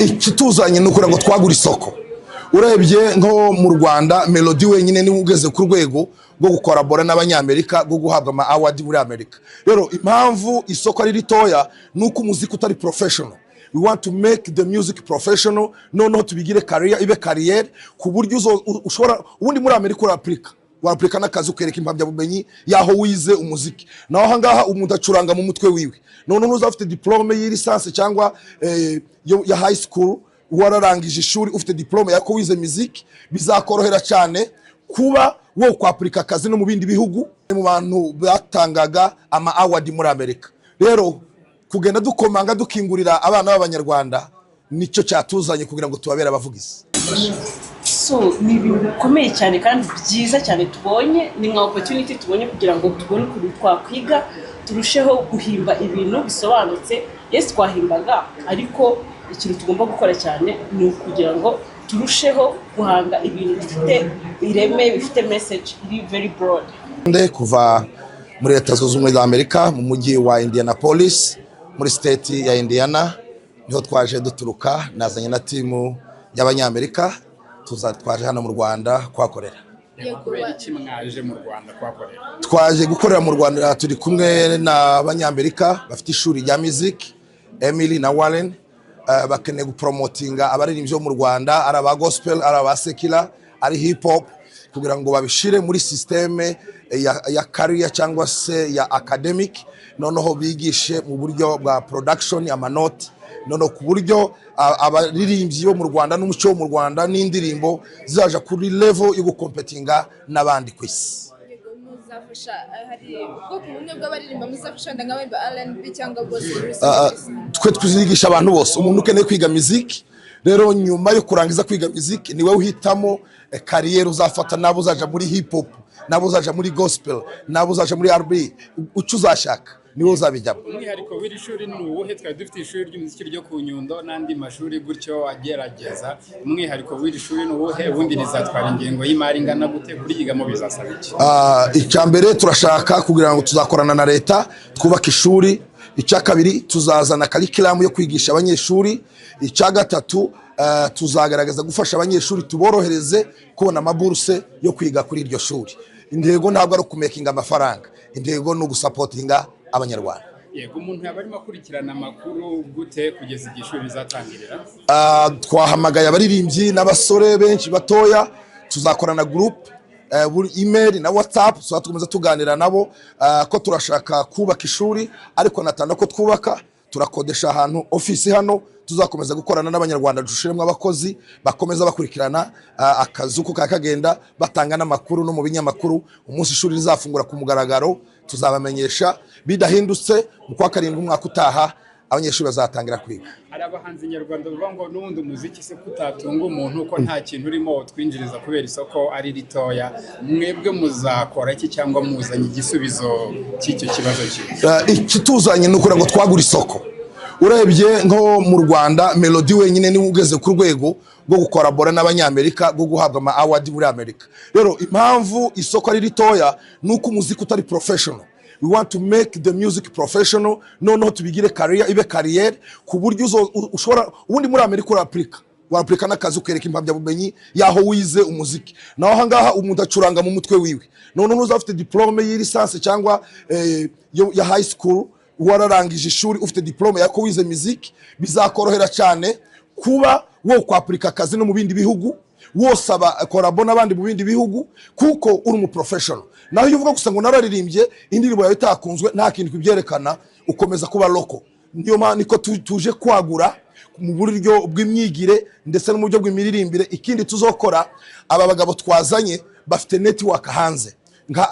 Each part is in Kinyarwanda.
ikituzanye nuko ngo twagura isoko. Urebye nko mu Rwanda Melody wenyine ni ugeze ku rwego rwo gukorabora n'abanyamerika rwo guhabwa ama award muri Amerika. Rero impamvu isoko ari ritoya nuko umuziki utari professional. We want to make the music professional, no tubigire career ibe career ku buryo ushobora ubundi muri Amerika wapurika n'akazi ukereka impamya bumenyi yaho wize umuziki. Naho hangaha umuntu acuranga mu mutwe wiwe. None uzafite diplome y'lisansi cyangwa ya high school, wararangije ishuri ufite diplome yako wize muziki, bizakorohera cyane kuba wo kwapurika akazi no mu bindi bihugu mu bantu batangaga ama award muri Amerika. Rero kugenda dukomanga dukingurira abana b'Abanyarwanda nicyo cyatuzanye kugira ngo tubabere abavugizi. So ni ibintu bikomeye cyane kandi byiza cyane tubonye, ni nka opportunity tubonye kugira ngo tubone ukuntu twakwiga turusheho guhimba ibintu bisobanutse. Yes, twahimbaga, ariko ikintu tugomba gukora cyane ni ukugira ngo turusheho guhanga ibintu bifite ireme, bifite message iri very broad. Kuva muri Leta Zunze Ubumwe za Amerika mu mujyi wa Indianapolis muri state ya Indiana niho twaje duturuka, nazanye na timu y'Abanyamerika twaje hano mu Rwanda kwakorera. Iki mwaje mu Rwanda kwakorera? Twaje gukorera mu Rwanda turi kumwe n'Abanyamerika bafite ishuri rya music, Emily na Warren, bakeneye gupromotinga abaririmbyi mu Rwanda, ari aba gospel, ari aba secular, ari hip hop, kugira ngo babishire muri systeme ya career cyangwa se ya academic, noneho bigishe mu buryo bwa production amanoti, noneho ku buryo abaririmbyi bo mu Rwanda n'umuco wo mu Rwanda n'indirimbo zizaja kuri level yo gukompetinga n'abandi kwisi. Twe twigisha abantu bose, umuntu ukeneye kwiga muziki. Rero nyuma yo kurangiza kwiga muziki niwe uhitamo career uzafata, nabo uzaja muri hip hop, nabo uzaja muri gospel, nabo uzaja muri R&B, ucu uzashaka niwe uzabijyamo. Umwihariko w'iri shuri ni uwuhe? Twari dufite ishuri ry'umuziki ryo ku Nyundo n'andi mashuri gutyo agerageza. Umwihariko w'iri shuri ni uwuhe? Ubundi rizatwara ingengo y'imari ingana gute? Kurigamo bizasaba iki? Icyambere turashaka kugira ngo tuzakorana na leta twubaka ishuri. Icya kabiri tuzazana curriculum yo kwigisha abanyeshuri. Icya gatatu tuzagaragaza gufasha abanyeshuri tuborohereze kubona amaburse yo kwiga kuri iryo shuri. Intego ntabwo ari kumekinga amafaranga, intego no gusupportinga Abanyarwanda. Yego, umuntu yabarimo akurikirana amakuru gute kugeza igishuri rizatangirira? Twahamagaye abaririmbyi n'abasore benshi batoya, tuzakorana group email na WhatsApp, so tukomeza tuganira nabo ko turashaka kubaka ishuri, ariko natanda ko twubaka turakodesha ahantu office hano, tuzakomeza gukorana n'Abanyarwanda dushiremo abakozi bakomeza bakurikirana akazuko kakagenda batanga n'amakuru no mu binyamakuru. Umunsi ishuri rizafungura ku mugaragaro tuzabamenyesha, bidahindutse mu kwa karindwi umwaka utaha abanyeshuri bazatangira kwiga. Ari abahanzi nyarwanda bavuga ngo n'ubundi umuziki se kutatunga umuntu ko nta kintu urimo twinjiriza kubera isoko ari ritoya. Mwebwe muzakora iki cyangwa muzanye igisubizo cy'icyo kibazo cye? Ikituzanye nuko ngo twagura isoko. Urebye nko mu Rwanda Melody wenyine ni ugeze ku rwego rwo gukorabora n'Abanyamerika rwo guhabwa ama award muri Amerika. Rero impamvu isoko ari ritoya nuko umuziki utari professional. We want to make the music professional, no tubigire career ibe career ku buryo ushobora ubundi muri Amerika wapurika n'akazi ukereka impamya bumenyi yaho wize umuziki. Naho hangaha umuntu acuranga mu mutwe wiwe. None uzafite diplome y'lisansi cyangwa ya high school, wararangije ishuri ufite diplome yako wize muziki, bizakorohera cyane kuba wo kwapurika akazi no mu bindi bihugu, wosaba korabo n'abandi mu bindi bihugu, kuko uri mu professional. Naho iyo uvuga gusa ngo nararirimbye indirimbo yawe itakunzwe nta kintu kibyerekana, ukomeza kuba loko. Niyo niko tuje kwagura mu buryo bw'imyigire ndetse no mu buryo bw'imiririmbire. Ikindi tuzokora, aba bagabo twazanye bafite network hanze, nka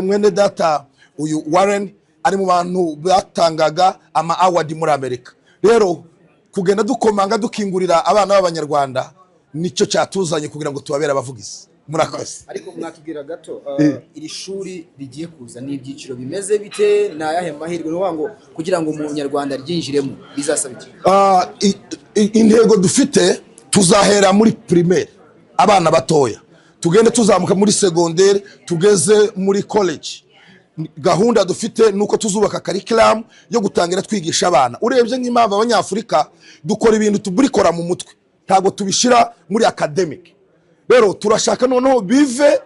mwene data uyu Warren ari mu bantu batangaga ama award muri Amerika. Rero kugenda dukomanga dukingurira abana b'Abanyarwanda nicyo cyatuzanye kugira ngo tubabere abavugizi. Murakoze. Ariko mwatubwira gato iri shuri rigiye kuza n'ibyiciro bimeze bite, na yahe mahirwe no ngo kugira ngo umunyarwanda ryinjiremo bizasaba iki? Intego dufite tuzahera muri primaire abana batoya, tugende tuzamuka muri secondaire, tugeze muri college, gahunda dufite nuko tuzubaka curriculum yo gutangira twigisha abana. Urebye nk'impamvu abanyafurika dukora ibintu tuburikora mu mutwe, ntago tubishira muri academic. Rero turashaka noneho bive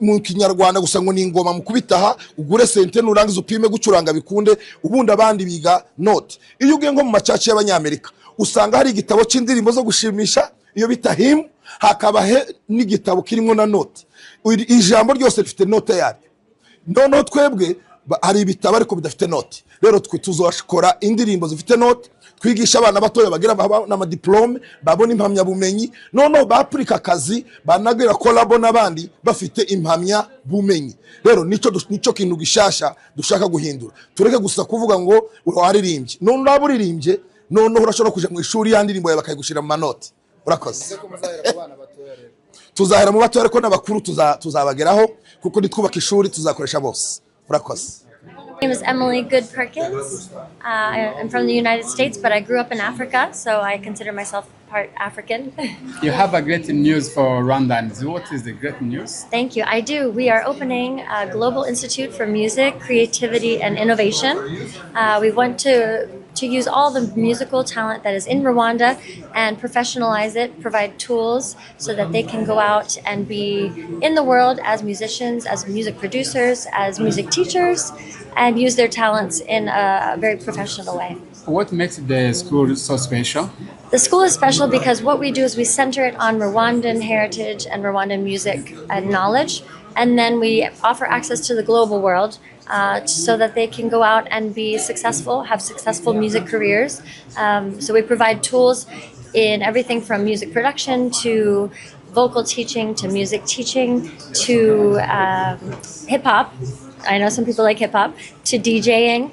mu kinyarwanda gusa ngo ni ingoma mukubitaha ugure sente nurangiza upime gucuranga bikunde, ubundi abandi biga note. Iyo ugiye nko mu macaci y'abanyamerika usanga hari igitabo cy'indirimbo zo gushimisha iyo bita hymn, hakaba n'igitabo kirimo na note. Ijambo ryose rifite note yaryo. Noneho twebwe hari ibitabo ariko bidafite note. Rero twe tuzashikora indirimbo zifite note, twigisha abana batoya bagira n'amadiplome, babona impamya bumenyi, noneho bapurika akazi banagira kolabo n'abandi bafite impamya bumenyi. Rero nico kintu gishasha dushaka guhindura. Tureke gusa kuvuga ngo waririmbye, none uraburirimvye, noneho urashobora kuja mu ishuri yandirimbo yawe bakayigushira mu manoti. Urakoze. Tuzahera mu batoya ariko n'abakuru tuzabageraho kuko nitwubaka ishuri tuzakoresha bose. Urakoze. My name is Emily Good Perkins. I'm from the United States, but I grew up in Africa, so I consider myself part African. You have a great news for Rwandans. What is the great news? Thank you. I do. We are opening a Global Institute for Music, Creativity, and Innovation. We want to use all the musical talent that is in Rwanda and professionalize it, provide tools so that they can go out and be in the world as musicians, as music producers, as music teachers, and use their talents in a very professional way. What makes the school so special? The school is special because what we do is we center it on Rwandan heritage and Rwandan music and knowledge, and then we offer access to the global world so that they can go out and be successful, have successful music careers. So we provide tools in everything from music production to vocal teaching to music teaching to hip-hop. I know some people like hip-hop, to DJing.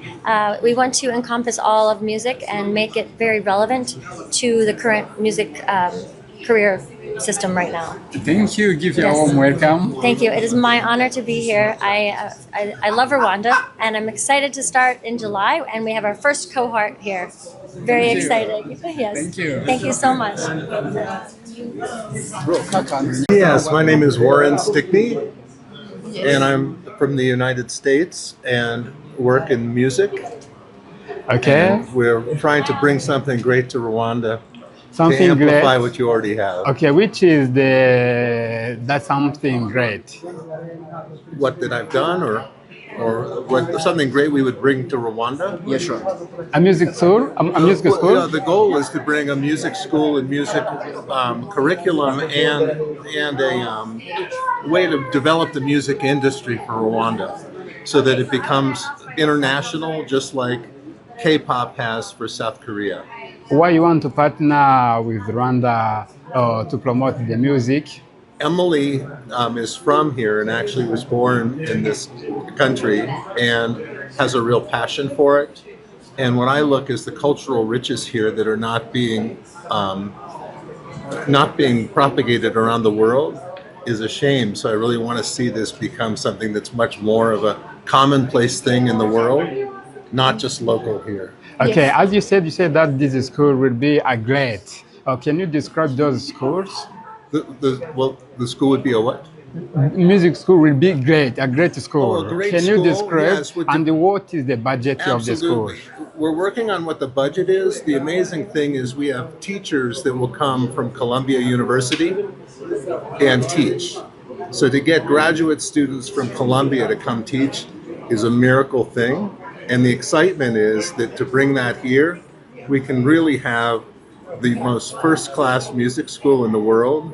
We want to encompass all of music and make it very relevant to the current music career system right now. Thank you. Give you a warm welcome. Thank you. It is my honor to be here. I love Rwanda, and I'm excited to start in July, and we have our first cohort here. Very exciting. Yes. Thank you. Thank you so much. Yes, my name is Warren Stickney, and I'm from the United States and work in music. Okay. And we're trying to bring something great to Rwanda Something to amplify great. what you already have. Okay, which is that's something great? What that I've done, or what something great we would bring to Rwanda? Yeah, sure. A music school? A music Well, school? the goal is to bring a music school and music curriculum and a way to develop the music industry for Rwanda so that it becomes international, just like K-pop has for South Korea. Why you want to partner with Rwanda to promote the music? Emily is from here and actually was born in this country and has a real passion for it. And when I look is the cultural riches here that are not being propagated around the world is a shame. So I really want to see this become something that's much more of a commonplace thing in the world, not just local here. Okay, as you said that this school will be a great. Can you describe those schools? The school would be a what? Music school will be great, a great school. Oh, a great Can you school, describe yes, with and what is the budget of the school? Absolutely. We're working on what the budget is. The amazing thing is we have teachers that will come from Columbia University and teach. So to get graduate students from Columbia to come teach is a miracle thing. And the excitement is that to bring that here, we can really have the most first-class music school in the world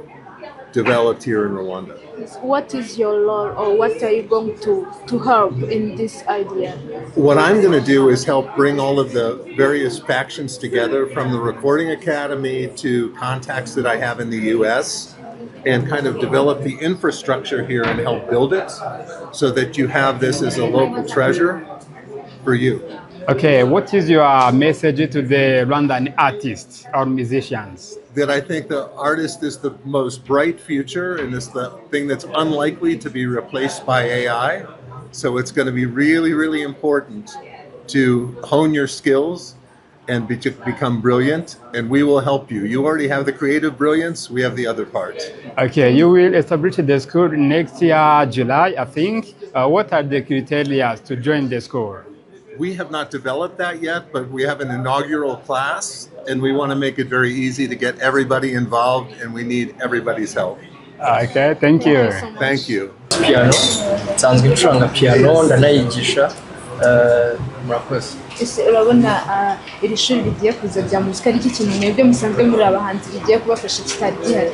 developed here in Rwanda. What is your role, or what are you going to help in this idea? What I'm going to do is help bring all of the various factions together, from the Recording Academy to contacts that I have in the US, and kind of develop the infrastructure here and help build it so that you have this as a local treasure for you. Okay, what is your message to the Rwandan artists or musicians? That I think the artist is the most bright future, and it's the thing that's unlikely to be replaced by AI. So it's going to be really, really important to hone your skills and become brilliant, and we will help you. You already have the creative brilliance, we have the other part. Okay, you will establish the school next year, July, I think. What are the criteria to join the school? We have not developed that yet, but we have an inaugural class, and we want to make it very easy to get everybody involved, and we need everybody's help. Okay, thank you. Thank you. Piano, nsanzwe ncuranga piano, ndanayigisha. Murakoze. Ese urabona iri shuri rigiye kuza rya muzika ari iki kintu mwebwe musanzwe muri abahanzi rigiye kubafasha kitari gihari?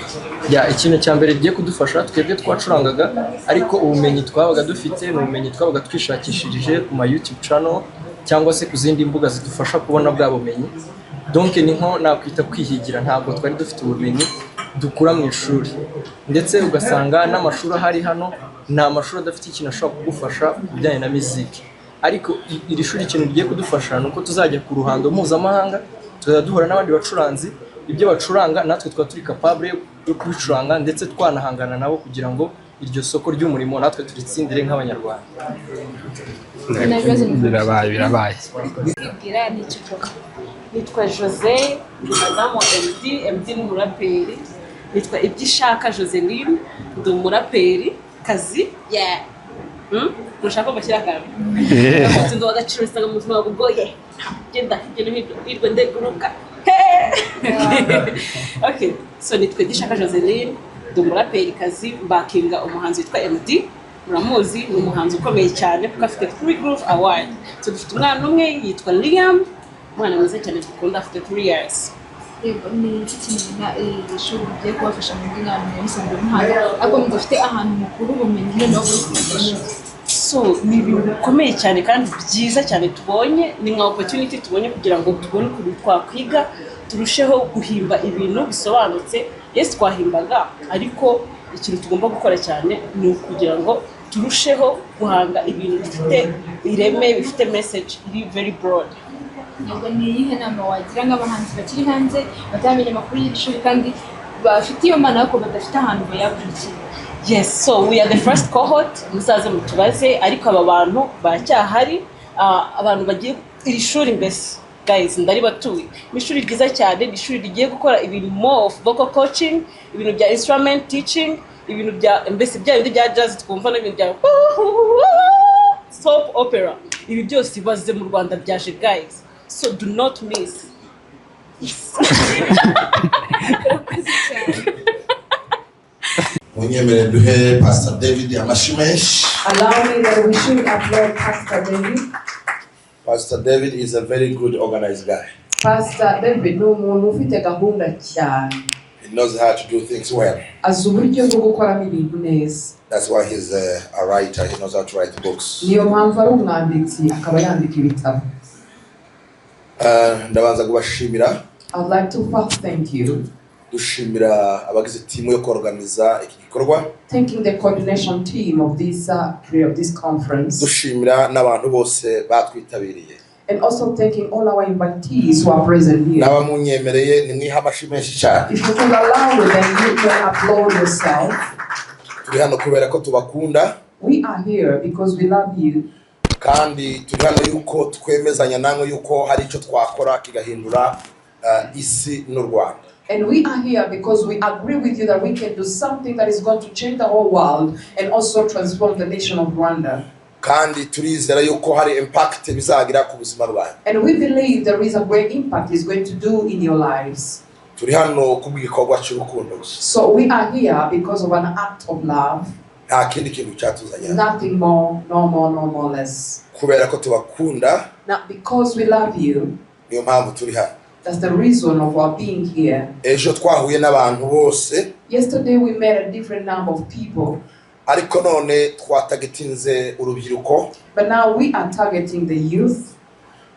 Ya, ikintu cya mbere rigiye kudufasha twebwe twacurangaga, ariko ubumenyi twabaga dufite ni ubumenyi twabaga twishakishirije ku ma YouTube channel cyangwa se ku zindi mbuga zidufasha kubona bwa bumenyi. Donc ni nko nakwita kwihigira, ntabwo twari dufite ubumenyi dukura mu ishuri, ndetse ugasanga n'amashuri ahari hano nta mashuri adafite ikintu ashobora kugufasha kubijyanye na muziki. Ariko iri shuri ikintu rigiye kudufasha nuko tuzajya ku ruhando mpuzamahanga, tuzajya duhura n'abandi bacuranzi, ibyo bacuranga natwe twa turi capable yo kubicuranga, ndetse twanahangana nabo kugira ngo iryo soko ry'umurimo natwe turitsindire nk'abanyarwanda. Birabaye. Kwibwira ni ikivuga. Nitwa Jose, madamu MD n'umuraperi. Nitwa Ibyishaka Joseline, ndi umuraperi kazi. Yeah. Mushaka bashyira akantu. Ndo agaciro isanga mu buzima bugoye. Genda hirwe ndeguruka. Okay, so nitwa Ibyishaka Joseline, ndi umuraperi kazi, mbakinga umuhanzi witwa MD. Muramuzi ni umuhanzi ukomeye cyane kuko afite 3 Groove Award. So dufite umwana umwe yitwa Liam, umwana mwiza cyane dukunda, afite 3 years. Ni iki kintu iri shuri rigiye kubafasha mu bw'inama musanzwe muhanga, ariko mudafite ahantu mukuru ubumenyi noneho kuri. So ni ibintu bikomeye cyane kandi byiza cyane tubonye, ni nka opportunity tubonye kugira ngo tubone ukuntu twakwiga, turusheho guhimba ibintu bisobanutse. Yes, twahimbaga, ariko ikintu tugomba gukora cyane ni ukugira ngo turusheho guhanga ibintu bifite ireme, bifite message iri very broad. Ntabwo ni iyihe nama wagira nk'abahanzi bakiri hanze batamenya amakuru y'iri shuri kandi bafite iyo mana ko badafite ahantu bayakurikira? Yes, so we are the first cohort, musaze mutubaze, ariko aba bantu baracyahari, abantu bagiye iri shuri mbese. Guys, ndari batuye. Ni ishuri ryiza cyane, ni ishuri rigiye gukora ibintu more of vocal coaching, ibintu bya instrument teaching, ibintu bya mbese bya ibintu bya jazz twumva n'ibintu bya soap opera. Ibi byose baze mu Rwanda byaje, guys. So do not miss. Munyemere duhe Pastor David amashimesh. Allow me that we should applaud Pastor David. Pastor David is a very good organized guy. Pastor David ni umuntu ufite gahunda cyane. He knows how to do things well. Azi uburyo bwo gukoramo ibintu neza. That's why he's a writer. He knows how to write books. Niyo mpamvu ari umwanditsi akaba yandika ibitabo. Ndabanza kubashimira. I'd like to first thank you. Dushimira abagize team yo organiza iki gikorwa. Thanking the coordination team of this conference. Dushimira n'abantu bose batwitabiriye. And also thanking all our invitees who are present here. Nabamunyemereye nimwiha amashimeshi cyane. If you could allow me, then you can applaud yourself. Turi hano kubera ko tubakunda. We are here because we love you. Kandi turi hano yuko twemezanya namwe yuko hari icyo twakora kigahindura isi n'u Rwanda. And we are here because we agree with you that we can do something that is going to change the whole world and also transform the nation of Rwanda. Kandi turizera yuko hari impact bizagira ku buzima bwanyu. And we believe there is a great impact it's going to do in your lives. Turi hano kubw'igikorwa cy'urukundo. So we are here because of an act of love. Nta kindi kintu cyatuzanya. Nothing more, no more less. Kubera ko tubakunda. Not because we love you. Niyo mpamvu turi hano. That's the reason of our being here. Ejo twahuye n'abantu bose. Yesterday we met a different number of people. Ariko none twatagetinze urubyiruko. But now we are targeting the youth.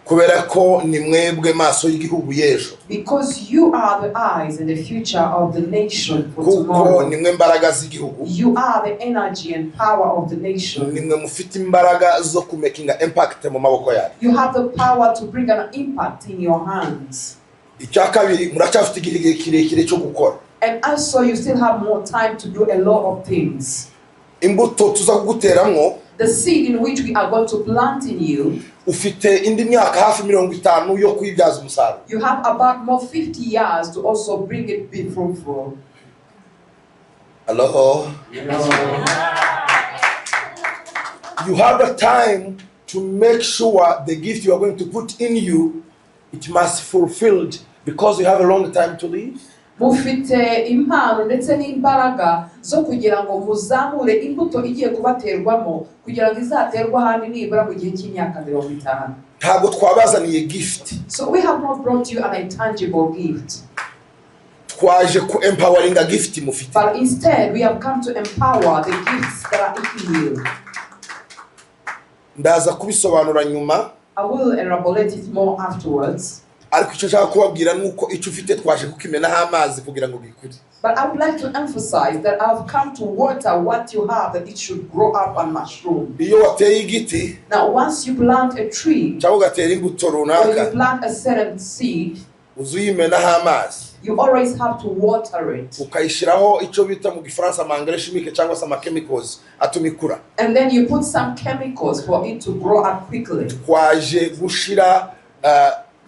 Kubera ko ni mwebwe maso y'igihugu y'ejo. Because you are the eyes and the future of the nation for Kuko tomorrow. ni mwe mbaraga z'igihugu. You are the energy and power of the nation. Ni mwe mufite imbaraga zo kumakinga impact mu maboko yanyu. You have the power to bring an impact in your hands. Icya kabiri muracyafite igihe kirekire cyo gukora. And also you still have more time to do a lot of things. Imbuto tuza kuguteramwo. The seed in which we are going to plant in you. ufite indi myaka hafi 50 yo kwibyaza umusaruro. You have about more 50 years to also bring it be fruitful. Hello? You have a time to make sure the gift you are going to put in you, it must be fulfilled because you have a long time to live. Mufite impano ndetse n'imbaraga zo kugira ngo muzamure imbuto igiye kubaterwamo kugira ngo izaterwa ahandi nibura mu gihe cy'imyaka 50. Ntabwo twabazaniye gift. So we have not brought you an intangible gift. Twaje ku empowering a gift mufite. But instead we have come to empower the gifts that are in you. Ndaza kubisobanura nyuma. I will elaborate it more afterwards. Ariko icyo nshaka kubabwira nuko icyo ufite twaje kukimenaho amazi kugira ngo gikure. But I would like to emphasize that I've come to water what you have, that it should grow up and mushroom. Iyo wateye igiti, now once you plant a tree, cyangwa ugatera imbuto or runaka, you plant a certain seed, uzuyimenaho amazi. you always have to water it. Ukayishiraho icyo bita mu gifaransa engrais chimique cyangwa se chemicals atuma ikura. And then you put some chemicals for it to grow up quickly. Twaje gushira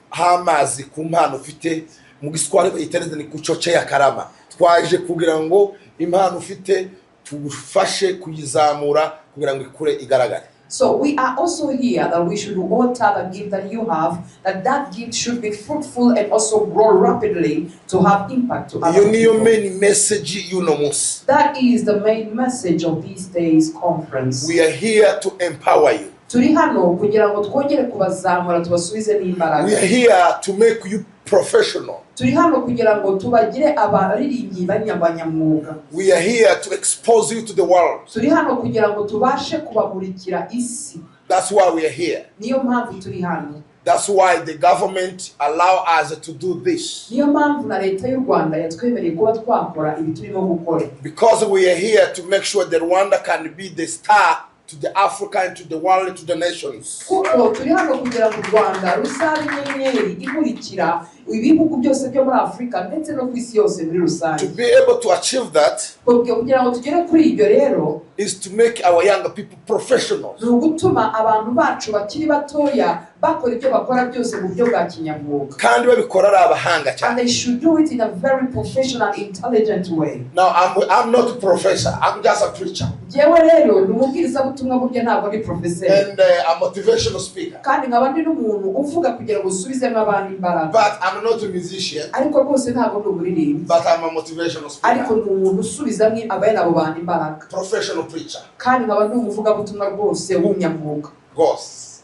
hamazi ku mpano ufite mu giswahili bayitereze ni kuchoche ya karama. Twaje kugira ngo impano ufite tugufashe kuyizamura kugira ngo ikure igaragare. So we are also here that we should water the gift that you have, that gift should be fruitful and also grow rapidly to have impact to other people. Main message y'uno munsi. That is the main message of this day's conference. We are here to empower you. Turi hano kugira ngo twongere kubazamura tubasubize n'imbaraga. We are here to make you professional. Turi hano kugira ngo tubagire abaririmbyi banyabanyamwuga. We are here to expose you to the world. Turi hano kugira ngo tubashe kubamurikira isi. That's why we are here. Niyo mpamvu turi hano. That's why the government allow us to do this. Niyo mpamvu na leta y'u Rwanda yatwemereye kuba twakora ibi turimo gukora. Because we are here to make sure that Rwanda can be the star to the Africa and to the world, to the nations. Kuko turi hano kugira ngo Rwanda rusabe inyenyeri imurikira ibihugu byose byo muri Afrika ndetse no ku isi yose muri rusange. To be able to achieve that, kugira ngo tugere kuri ibyo rero, is to make our younger people professionals. Ni ugutuma abantu bacu bakiri batoya bakora ibyo bakora byose mu buryo bwa kinyamwuga. Kandi babikora ari abahanga cyane. And they should do it in a very professional, intelligent way. Now I'm not a professor. I'm just a preacher. Jewe rero ni umubwiriza butumwa burya ntabwo ari professor. And a motivational speaker. Kandi nkaba ndi n'umuntu uvuga kugira ngo usubizemo abantu imbaraga. But I'm not a musician. Ariko rwose ntabwo ndi umuririmbyi. But I'm a motivational speaker. Ariko ni umuntu usubizamo abene abo bantu imbaraga. Professional preacher. Kandi nkaba ndi umuvuga butumwa rwose w'umunyamwuga. Ghosts.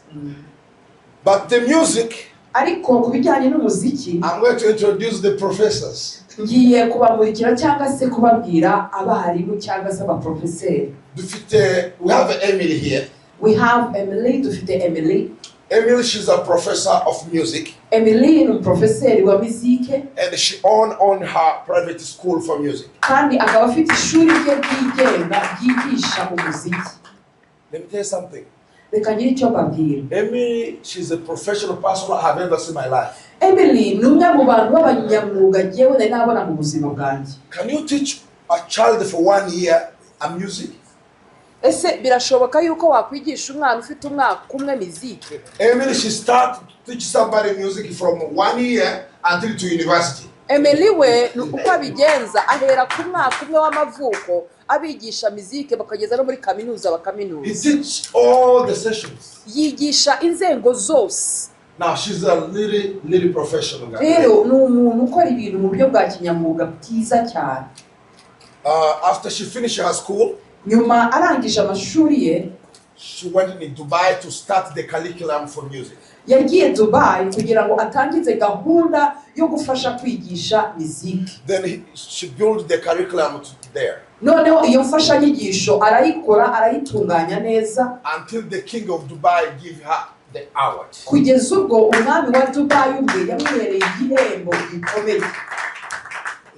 But the music, ariko kubijyanye n'umuziki, I'm going to introduce the professors. Ngiye kubamurikira cyangwa se kubabwira abarimu cyangwa se abaprofeseri. We have Emily here. We have Emily, dufite Emily. Emily, she's a professor of music. Emily ni umuprofeseri wa muzike. And she own her private school for music. Kandi akaba afite ishuri rye ryigenga ryigisha umuziki. Let me tell you something. Reka ngire icyo mbabwira. Emily, she's a professional person I have ever seen in my life. Emily ni umwe mu bantu b'abanyamwuga jyewe nari nabona mu buzima bwanjye. Can you teach a child for 1 year a music? Ese birashoboka yuko wakwigisha umwana ufite umwaka umwe muzike? Emily, she start teach somebody music from 1 year until to university. Emily we uko abigenza ahera ku mwaka umwe w'amavuko abigisha muzike bakageza no muri kaminuza bakaminuza. He teach all the sessions. Yigisha inzengo zose. Now she's a little professional guy. Rero ni umuntu ukora ibintu mu buryo bwa kinyamwuga bwiza cyane. After she finished her school, nyuma arangije amashuri ye, she went in Dubai to start the curriculum for music. Yagiye Dubai kugira ngo atangize gahunda yo gufasha kwigisha muziki. Then she built the curriculum there. Noneho iyo mfashanyigisho arayikora arayitunganya neza until the king of Dubai give her the award. Kugeza ubwo umwami wa Dubai ubwe yamwereye igihembo gikomeye.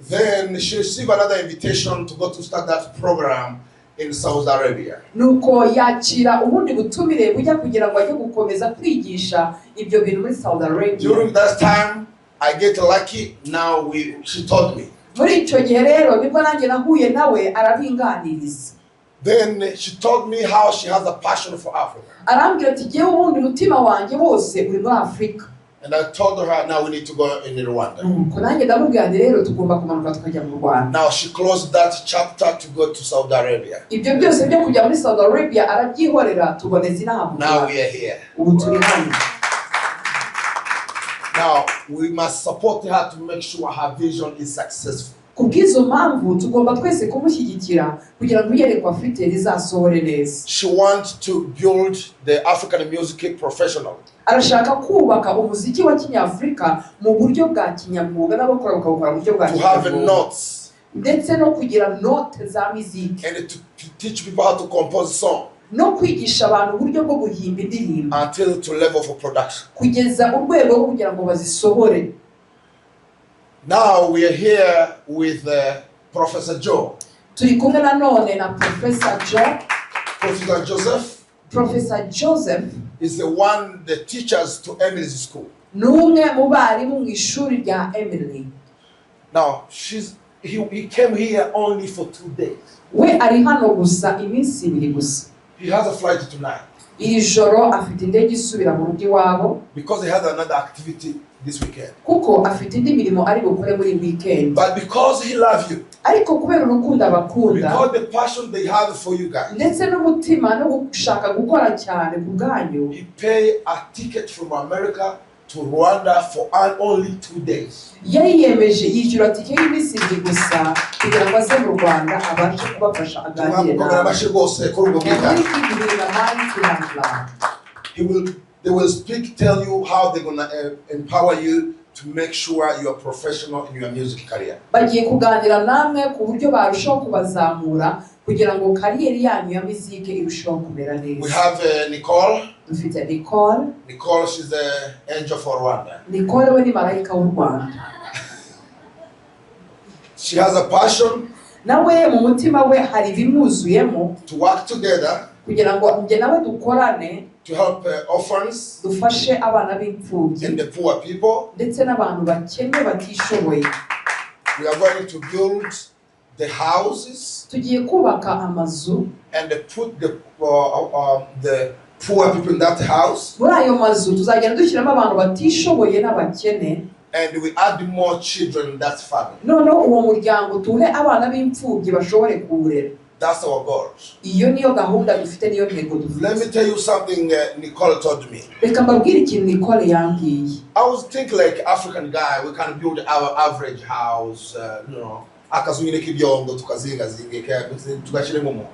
Then she received another invitation to go to start that program in Saudi Arabia. Nuko yakira ubundi butumire bujya kugira ngo ajye gukomeza kwigisha ibyo bintu muri Saudi Arabia. During that time I get lucky. Now she told me. Muri icyo gihe rero nibwo nanjye nahuye nawe arabinganiriza. Then she told me how she has a passion for Africa. arambwira ati jyewe ubundi umutima wanjye wose uri muri Afurika. And I told her, now we need to go in Rwanda. Ko nanjye ndamubwira nti rero tugomba kumanuka tukajya mu Rwanda. Now she closed that chapter to go to Saudi Arabia. Ibyo byose byo kujya muri Saudi Arabia arabyihorera tuboneza inama. Now we are here. Ubu turi hano. Now we must support her to make sure her vision is successful. Kubw'izo mpamvu tugomba twese kumushyigikira kugira ngo iyerekwa afite rizasohore neza. She wants to build the African music professional. Arashaka kubaka umuziki wa Kinyafurika mu buryo bwa kinyamwuga n'abakora bakawukora mu buryo bwa to have kinyamwuga. notes. Ndetse no kugira note za muziki. And to teach people how to compose song. No kwigisha abantu uburyo bwo guhimba indirimbo. Until to level for production. Kugeza urwego rwo kugira ngo bazisohore. Now we are here with Professor Joe. Turi kumwe na none na Professor Joe. Professor Joseph. Professor Joseph is the one that teaches to Emily's school. Numwe mu barimu mu ishuri rya Emily. Now he came here only for 2 days. We ari hano gusa iminsi 2 gusa. He has a flight tonight. Iri joro afite indege isubira mu rugo iwabo. Because he has another activity this weekend. Kuko afite indi mirimo ari gukora muri weekend. But because he loves you. Ariko kubera urukundo abakunda. Because the passion they have for you guys. Ndetse n'umutima no gushaka gukora cyane ku bwanyu. He pay a ticket from America to Rwanda for only 2 days. Yariyemeje yishyura tike y'iminsi 2 gusa kugira ngo aze mu Rwanda abashe kubafasha aganire nabo. They will tell you how they're gonna empower you to make sure you are professional in your music career. Bagiye kuganira namwe ku buryo barushaho kubazamura kugira ngo kariyeri yanyu ya muziki irushaho kumera neza. We have Nicole. Dufite Nicole. Nicole, she's the angel for Rwanda. Nicole we ni marayika w'u Rwanda. She has a passion. Nawe mu mutima we hari bimwuzuyemo. To work together. Kugira ngo njye nawe dukorane. To help orphans. Dufashe abana b'imfubyi. And the poor people. Ndetse n'abantu bakennye batishoboye. We are going to build the houses. Tugiye kubaka amazu. And put the poor people in that house. Muri ayo mazu tuzagenda dushyiramo abantu batishoboye n'abakene. And we add more children in that family. No, uwo muryango tuhe abana b'imfubyi bashobore kuwurera. That's our goal. Iyo niyo gahunda dufite niyo ntego dufite. Let me tell you something Nicole told me. Reka mbabwire ikintu Nicole yambwiye. I was thinking like African guy, we can build our average house, akazungire k'ibyongo tukazingazinga tugashyiremo mu.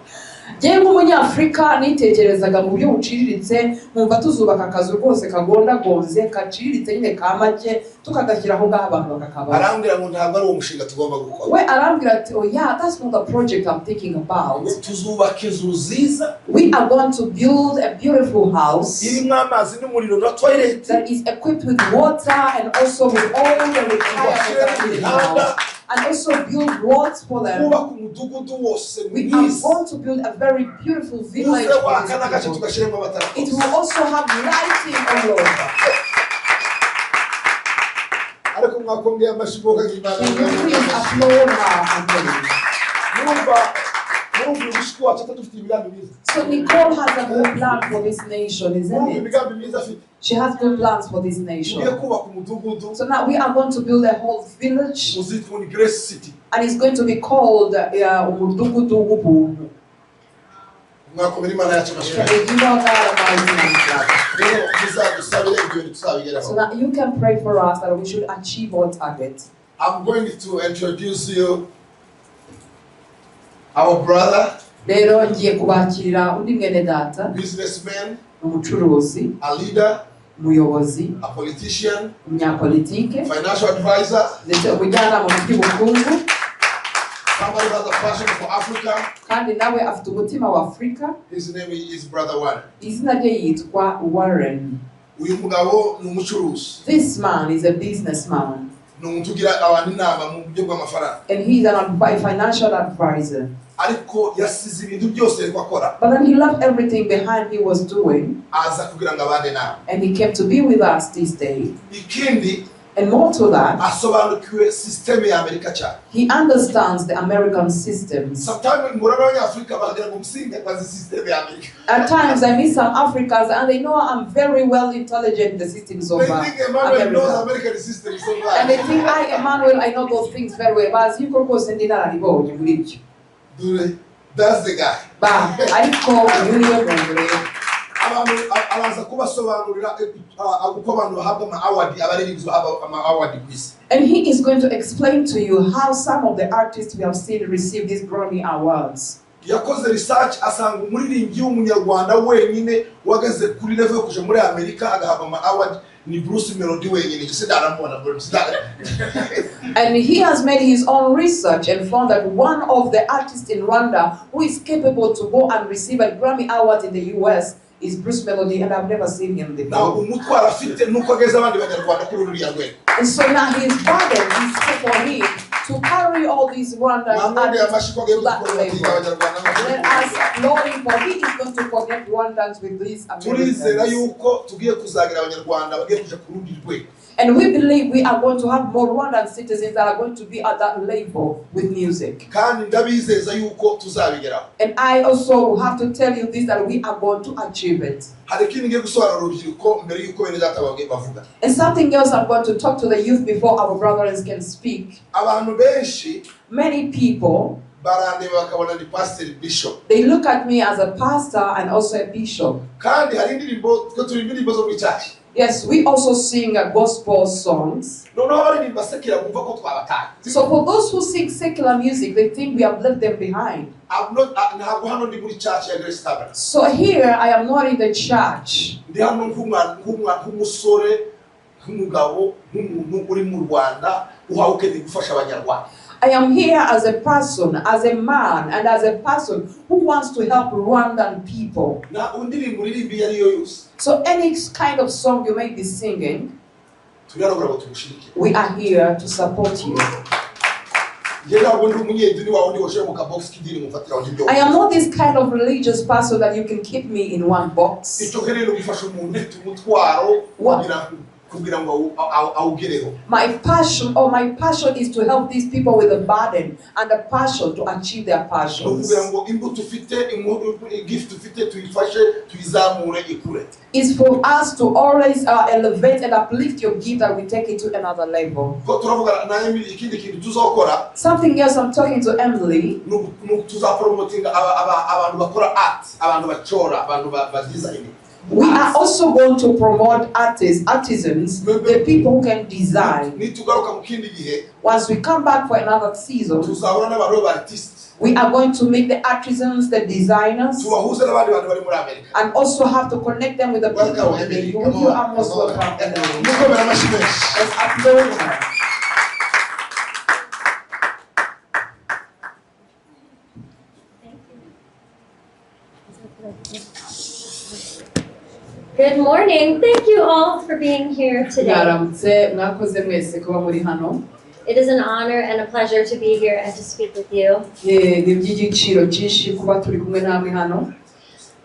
Jye nk'umunyafurika nitekerezaga mu buryo buciriritse nkumva tuzubaka akazu rwose kagondagonze kaciriritse nyine ka make tukagashyira aho ngaho abantu bakakaba. Arambwira ngo ntabwo ari uwo mushinga tugomba gukora. We arambwira ati oh yeah, that's not the project I'm thinking about. Tuzubaka inzu nziza. We are going to build a beautiful house. Irimo amazi n'umuriro na toilet. That is equipped with water and also with all the required. And also build roads for them. We are going to build a very beautiful village for these people. It will also have lighting all over. Can you please applaud her? So Nicole has a good plan for this nation, isn't it? She has good plans for this nation. So now we are going to build a whole village. And it's going to be called Umudugudu w'Ubuntu. So now you can pray for us that we should achieve our target. I'm going to introduce you our brother, rero ngiye kubakirira undi mwene data, businessman, umucuruzi, a leader, umuyobozi, a politician, umunyapolitike, financial advisor, ndetse umujyanama mu by'ubukungu. Somebody who has a passion for Africa. Kandi nawe afite umutima wa Afrika. His name is Brother Warren. Izina rye yitwa Warren. Uyu mugabo ni umucuruzi. This man is a businessman. Ni umuntu ugira abantu inama mu buryo bw'amafaranga. And he's a financial advisor. Ariko yasize ibintu byose ariko akora. But then he left everything behind he was doing. Aza kugira ngo abane nawe. And he came to be with us this day. Ikindi And more to that, asobanukiwe system ya Amerika cyane. he understands the American systems. Sometimes murana abanyafrika bagira ngo musinge bazi system ya Amerika. At times I meet some Africans and they know I'm very well intelligent in the systems of They think Emmanuel knows America. American system so well. And they think Emmanuel, I know those things very well. But you could go send it out That's the guy. But I call you Abaza kubasobanurira uko abantu bahabwa ama-award abaririmbyi bahabwa ama-award kwisi. And he is going to explain to you how some of the artists we have seen receive these Grammy Awards. Yakoze research asanga umuririmbyi w'umunyarwanda wenyine wageze kuri level yo kuja muri Amerika agahabwa ama-award ni Bruce Melody wenyine. And he has made his own research and found that one of the artists in Rwanda who is capable to go and receive a Grammy Award in the US is Bruce Melody, and I've never seen him before. And so now his burden is for him to carry all these Rwandans artists to that level. Let us applaud him, for he is going to connect Rwandans with these Americans. And we believe we are going to have more Rwandan citizens that are going to be at that level with music. And I also have to tell you this, that we are going to achieve it. And something else I'm going to talk to the youth before our brothers can speak. Many people, they look at me as a pastor and also a bishop. Yes, we also sing gospel songs. So for those who sing secular music, they think we have left them behind. So here I am not in the church. I am here as a person, as a man, and as a person who wants to help Rwandan people. So any kind of song you may be singing, we are here to support you. I am not this kind of religious person that you can keep me in one box. My passion is to help these people with a burden and a passion to achieve their passions. It's for us to always elevate and uplift your gift, that we take it to another level. Something else I'm talking to Emily. We are also going to promote artisans, the people who can design. Once we come back for another season, we are going to make the artisans, the designers, and also have to connect them with the people in the youth. You are most welcome. Let's applaud her. Good morning. Thank you all for being here today. It is an honor and a pleasure to be here and to speak with you.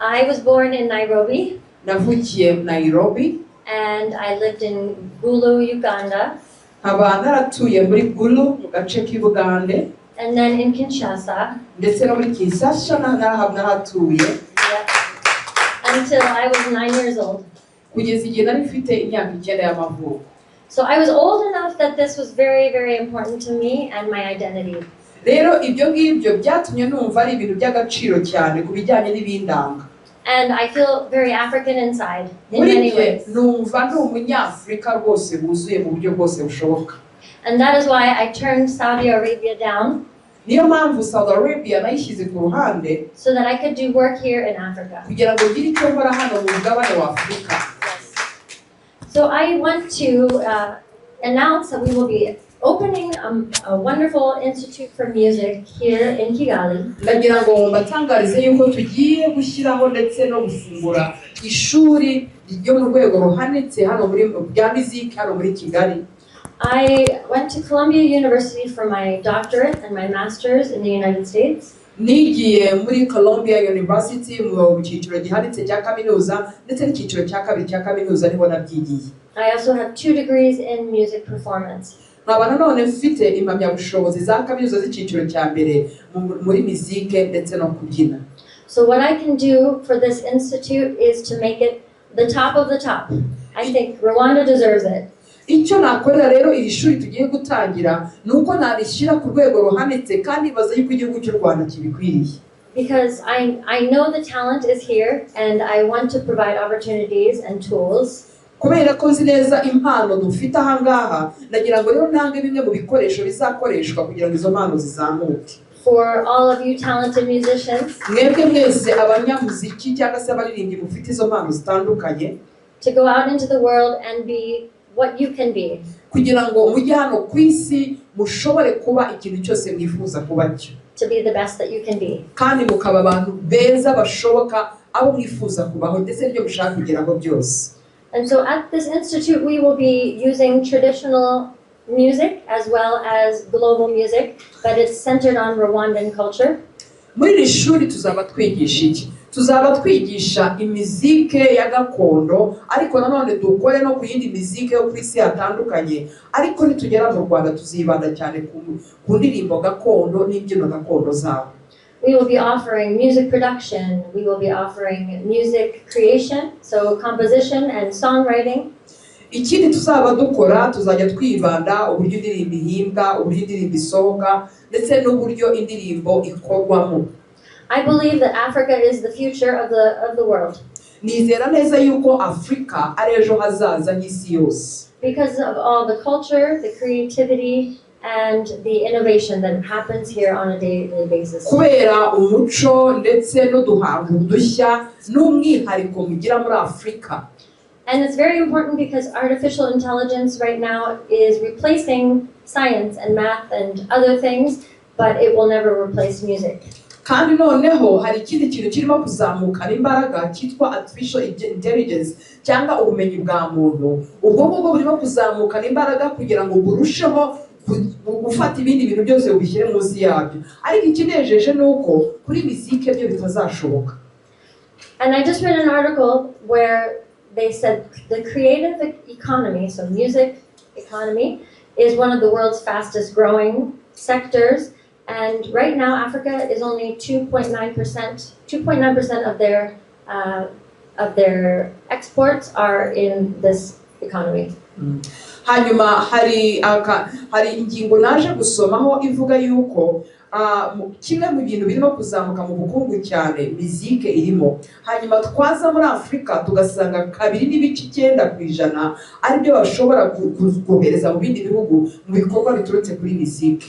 I was born in Nairobi. And I lived in Gulu, Uganda. And then in Kinshasa. Until I was 9 years old. So I was old enough that this was very, very important to me and my identity. And I feel very African inside in many ways. And that is why I turned Saudi Arabia down. So that I could do work here in Africa. Yes. So I want to announce that we will be opening a wonderful institute for music here in Kigali. I went to Columbia University for my doctorate and my master's in the United States. Nigiye muri Columbia University mu cyiciro gihanitse cya kaminuza ndetse n'icyiciro cya kabiri cya kaminuza niho nabyigiye. I also have 2 degrees in music performance. nkaba nanone mfite impamyabushobozi za kaminuza z'icyiciro cya mbere muri muzike ndetse no kubyina. So what I can do for this institute is to make it the top of the top. I think Rwanda deserves it. Icyo nakorera rero iri shuri tugiye gutangira ni uko nabishyira ku rwego ruhanitse kandi baza yuko igihugu cy'u Rwanda kibikwiriye. Because I know the talent is here and I want to provide opportunities and tools. Kubera ko nzi neza impano dufite aha ngaha, nagira ngo rero ntange bimwe mu bikoresho bizakoreshwa kugira ngo izo mpano zizamuke. For all of you talented musicians, mwebwe mwese abanyamuziki cyangwa se abaririmbyi mufite izo mpano zitandukanye, to go out into the world and be what you can be. Kugira ngo mujye hano ku isi mushobore kuba ikintu cyose mwifuza kuba cyo. To be the best that you can be. Kandi mukaba abantu beza bashoboka abo mwifuza kubaho ndetse n'ibyo mushaka kugeraho byose. And so at this institute we will be using traditional music as well as global music, but it's centered on Rwandan culture. Muri iri shuri tuzaba twigisha iki? Tuzaba twigisha imizike ya gakondo, ariko nanone dukore no ku yindi mizike yo ku isi hatandukanye, ariko nitugera mu Rwanda tuzibanda cyane ku ndirimbo gakondo n'imbyino gakondo zabo. We will be offering music production, we will be offering music creation, so composition and songwriting. Ikindi tuzaba dukora tuzajya twibanda uburyo indirimbo ihimbwa, uburyo indirimbo isohoka ndetse n'uburyo indirimbo ikorwamo. I believe that Africa is the future of the world. Nizera neza yuko Afrika ari ejo hazaza y'isi yose. Because of all the culture, the creativity, and the innovation that happens here on a daily basis. Kubera umuco ndetse n'uduhango dushya n'umwihariko mugira muri Afrika. And it's very important because artificial intelligence right now is replacing science and math and other things, but it will never replace music. Kandi noneho hari ikindi kintu kirimo kuzamuka imbaraga cyitwa artificial intelligence cyangwa ubumenyi bwa muntu. Ubwo ngubwo burimo kuzamuka imbaraga kugira ngo burusheho gufata ibindi bintu byose ubishyire munsi yabyo. Ariko ikinejeje nuko kuri muzike byo bitazashoboka. And I just read an article where they said the creative economy, so music economy, is one of the world's fastest growing sectors. And right now, Africa is only 2.9% of their exports are in this economy. Hanyuma hari ingingo naje gusomaho ivuga yuko kimwe mu bintu birimo kuzamuka mu bukungu cyane muzike irimo. Hanyuma twaza muri Afrika tugasanga 2.9% aribyo bashobora kohereza mu bindi bihugu mu bikorwa biturutse kuri muzike.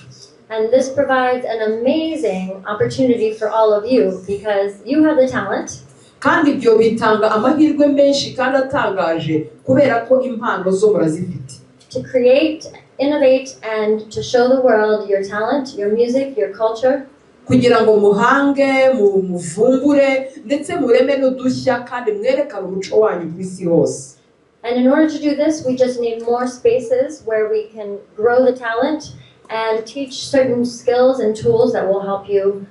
And this provides an amazing opportunity for all of you because you have the talent. Kandi ibyo bitanga amahirwe menshi kandi atangaje kubera ko impano zo murazifite. To create, innovate, and to show the world your talent, your music, your culture. Kugira ngo muhange, muvumbure ndetse mureme n'udushya kandi mwerekane umuco wanyu ku isi hose. And in order to do this, we just need more spaces where we can grow the talent and teach certain skills and tools that will help you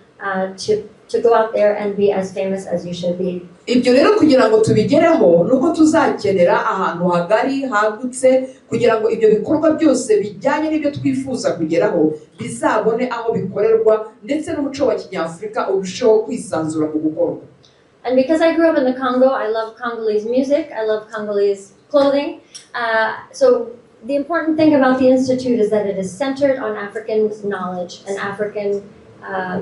to go out there and be as famous as you should be. Ibyo rero kugira ngo tubigereho nuko tuzakenera ahantu hagari hagutse kugira ngo ibyo bikorwa byose bijyanye n'ibyo twifuza kugeraho bizabone aho bikorerwa ndetse n'umuco wa Kinyafrika urusheho kwisanzura mu gukorwa. And because I grew up in the Congo, I love Congolese music, I love Congolese clothing. So the important thing about the Institute is that it is centered on African knowledge and African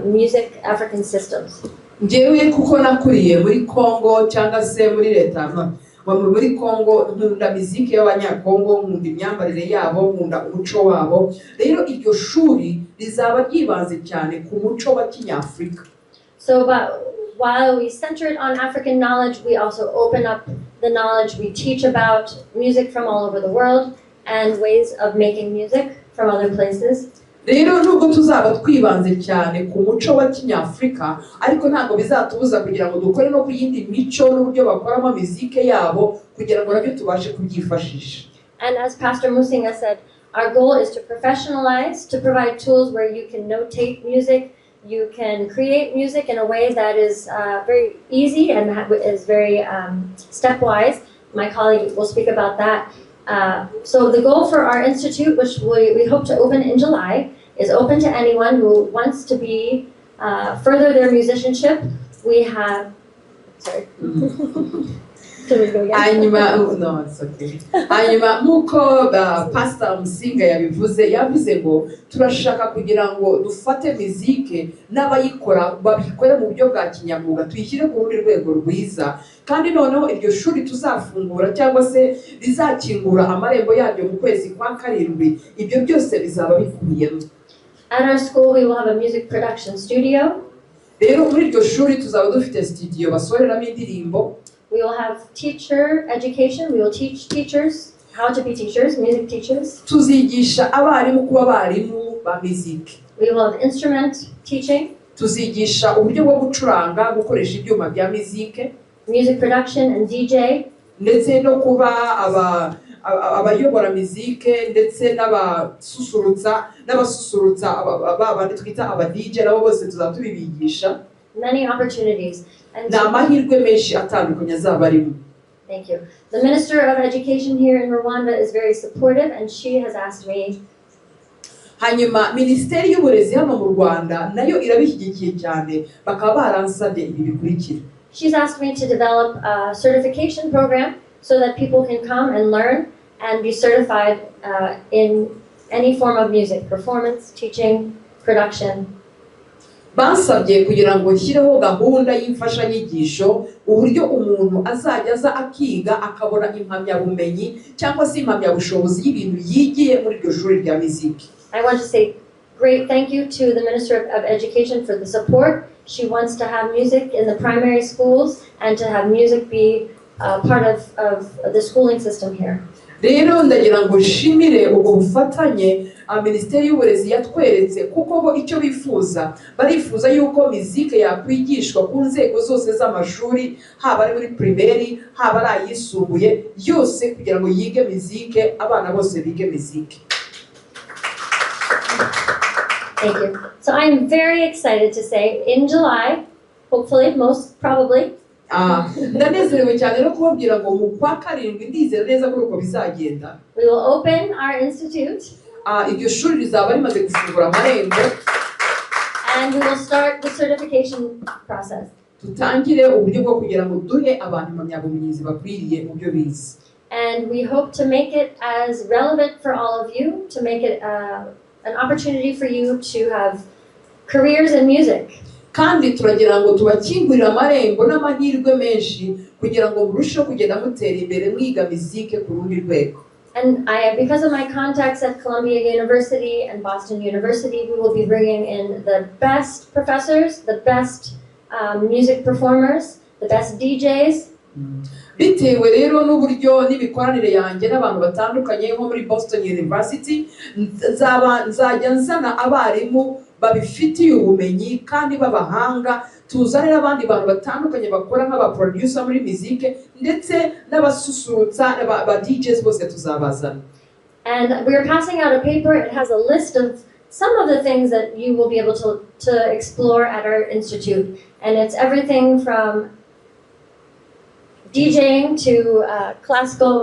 music, African systems. Njyewe kuko nakuriye muri Congo cyangwa se muri leta muri Congo nkunda muzike y'abanyakongo, nkunda imyambarire yabo, nkunda umuco wabo. Rero iryo shuri rizaba ryibanze cyane ku muco wa Kinyafrika. So while we center it on African knowledge, we also open up the knowledge. We teach about music from all over the world and ways of making music from other places. Rero nubwo tuzaba twibanze cyane ku muco wa Kinyafrika, ariko ntabwo bizatubuza kugira ngo dukore no ku yindi mico n'uburyo bakoramo muzike yabo kugira ngo nabyo tubashe kubyifashisha. And as Pastor Musinga said, our goal is to professionalize, to provide tools where you can notate music, you can create music in a way that is very easy and is very stepwise. My colleague will speak about that. So the goal for our institute, which we hope to open in July, is open to anyone who wants to be further their musicianship. We have, sorry. Can we go again? hanyuma nk'uko Pastor Musinga yavuze ngo turashaka kugira ngo dufate muzike n'abayikora babikore mu buryo bwa kinyamwuga tuyishyire ku rundi rwego rwiza, kandi noneho iryo shuri tuzafungura cyangwa se rizakingura amarembo yaryo mu kwezi kwa karindwi, ibyo byose bizaba bikubiyemo. At our school, we will have a music production studio. Rero muri iryo shuri tuzaba dufite studio basoreramo indirimbo. We will have teacher education. We will teach teachers how to be teachers, music teachers. Tuzigisha abarimu kuba abarimu ba music. We will have instrument teaching. Tuzigisha uburyo bwo gucuranga, gukoresha ibyuma bya music. Music production and DJ. Ndetse no kuba abayobora muzike ndetse n'abasusurutsa abandi twita aba DJ nabo bose tuzatubibigisha. Many opportunities. And n'amahirwe menshi atandukanye azaba arimo. Thank you. The Minister of Education here in Rwanda is very supportive, and she has asked me. Hanyuma Minisiteri y'Uburezi hano mu Rwanda nayo irabishyigikiye cyane, bakaba baransabye ibi bikurikira. She's asked me to develop a certification program so that people can come and learn and be certified in any form of music, performance, teaching, production. Bansabye kugira ngo nshyireho gahunda y'imfashanyigisho, uburyo umuntu azajya aza akiga akabona impamyabumenyi cyangwa se impamyabushobozi y'ibintu yigiye muri iryo shuri rya muziki. I want to say great thank you to the Minister of Education for the support. She wants to have music in the primary schools and to have music be part of the schooling system here. Rero ndagira ngo nshimire ubwo bufatanye Minisiteri y'Uburezi yatweretse, kuko bo icyo bifuza barifuza yuko muzike yakwigishwa ku nzego zose z'amashuri, haba ari muri primaire, haba ari ayisumbuye, yose kugira ngo yige muzike, abana bose bige muzike. Thank you. So I'm very excited to say in July, hopefully, most probably, ndanezerewe cyane no kubabwira ngo mu kwa karindwi ndizera neza ko uko bizagenda. We will open our institute. Iryo shuri rizaba rimaze gufungura amarembo. And we will start the certification process. Tutangire uburyo bwo kugira ngo duhe abantu impamyabumenyi bakwiriye mu byo bize. And we hope to make it as relevant for all of you, to make it an opportunity for you to have careers in music. Kandi turagira ngo tubakingurire amarembo n'amahirwe menshi kugira ngo murusheho kugenda mutera imbere mwiga muzike ku rundi rwego. And because of my contacts at Columbia University and Boston University, we will be bringing in the best professors, the best music performers, the best DJs. Bitewe rero n'uburyo n'imikoranire yanjye n'abantu batandukanye nko muri Boston University, nzajya nzana abarimu babifitiye ubumenyi kandi babahanga, tuzane n'abandi bantu batandukanye bakora nk'abaproducer muri muzike ndetse n'abasusurutsa ba DJs bose tuzabazana. And we are passing out a paper. It has a list of some of the things that you will be able to explore at our institute, and it's everything from DJing to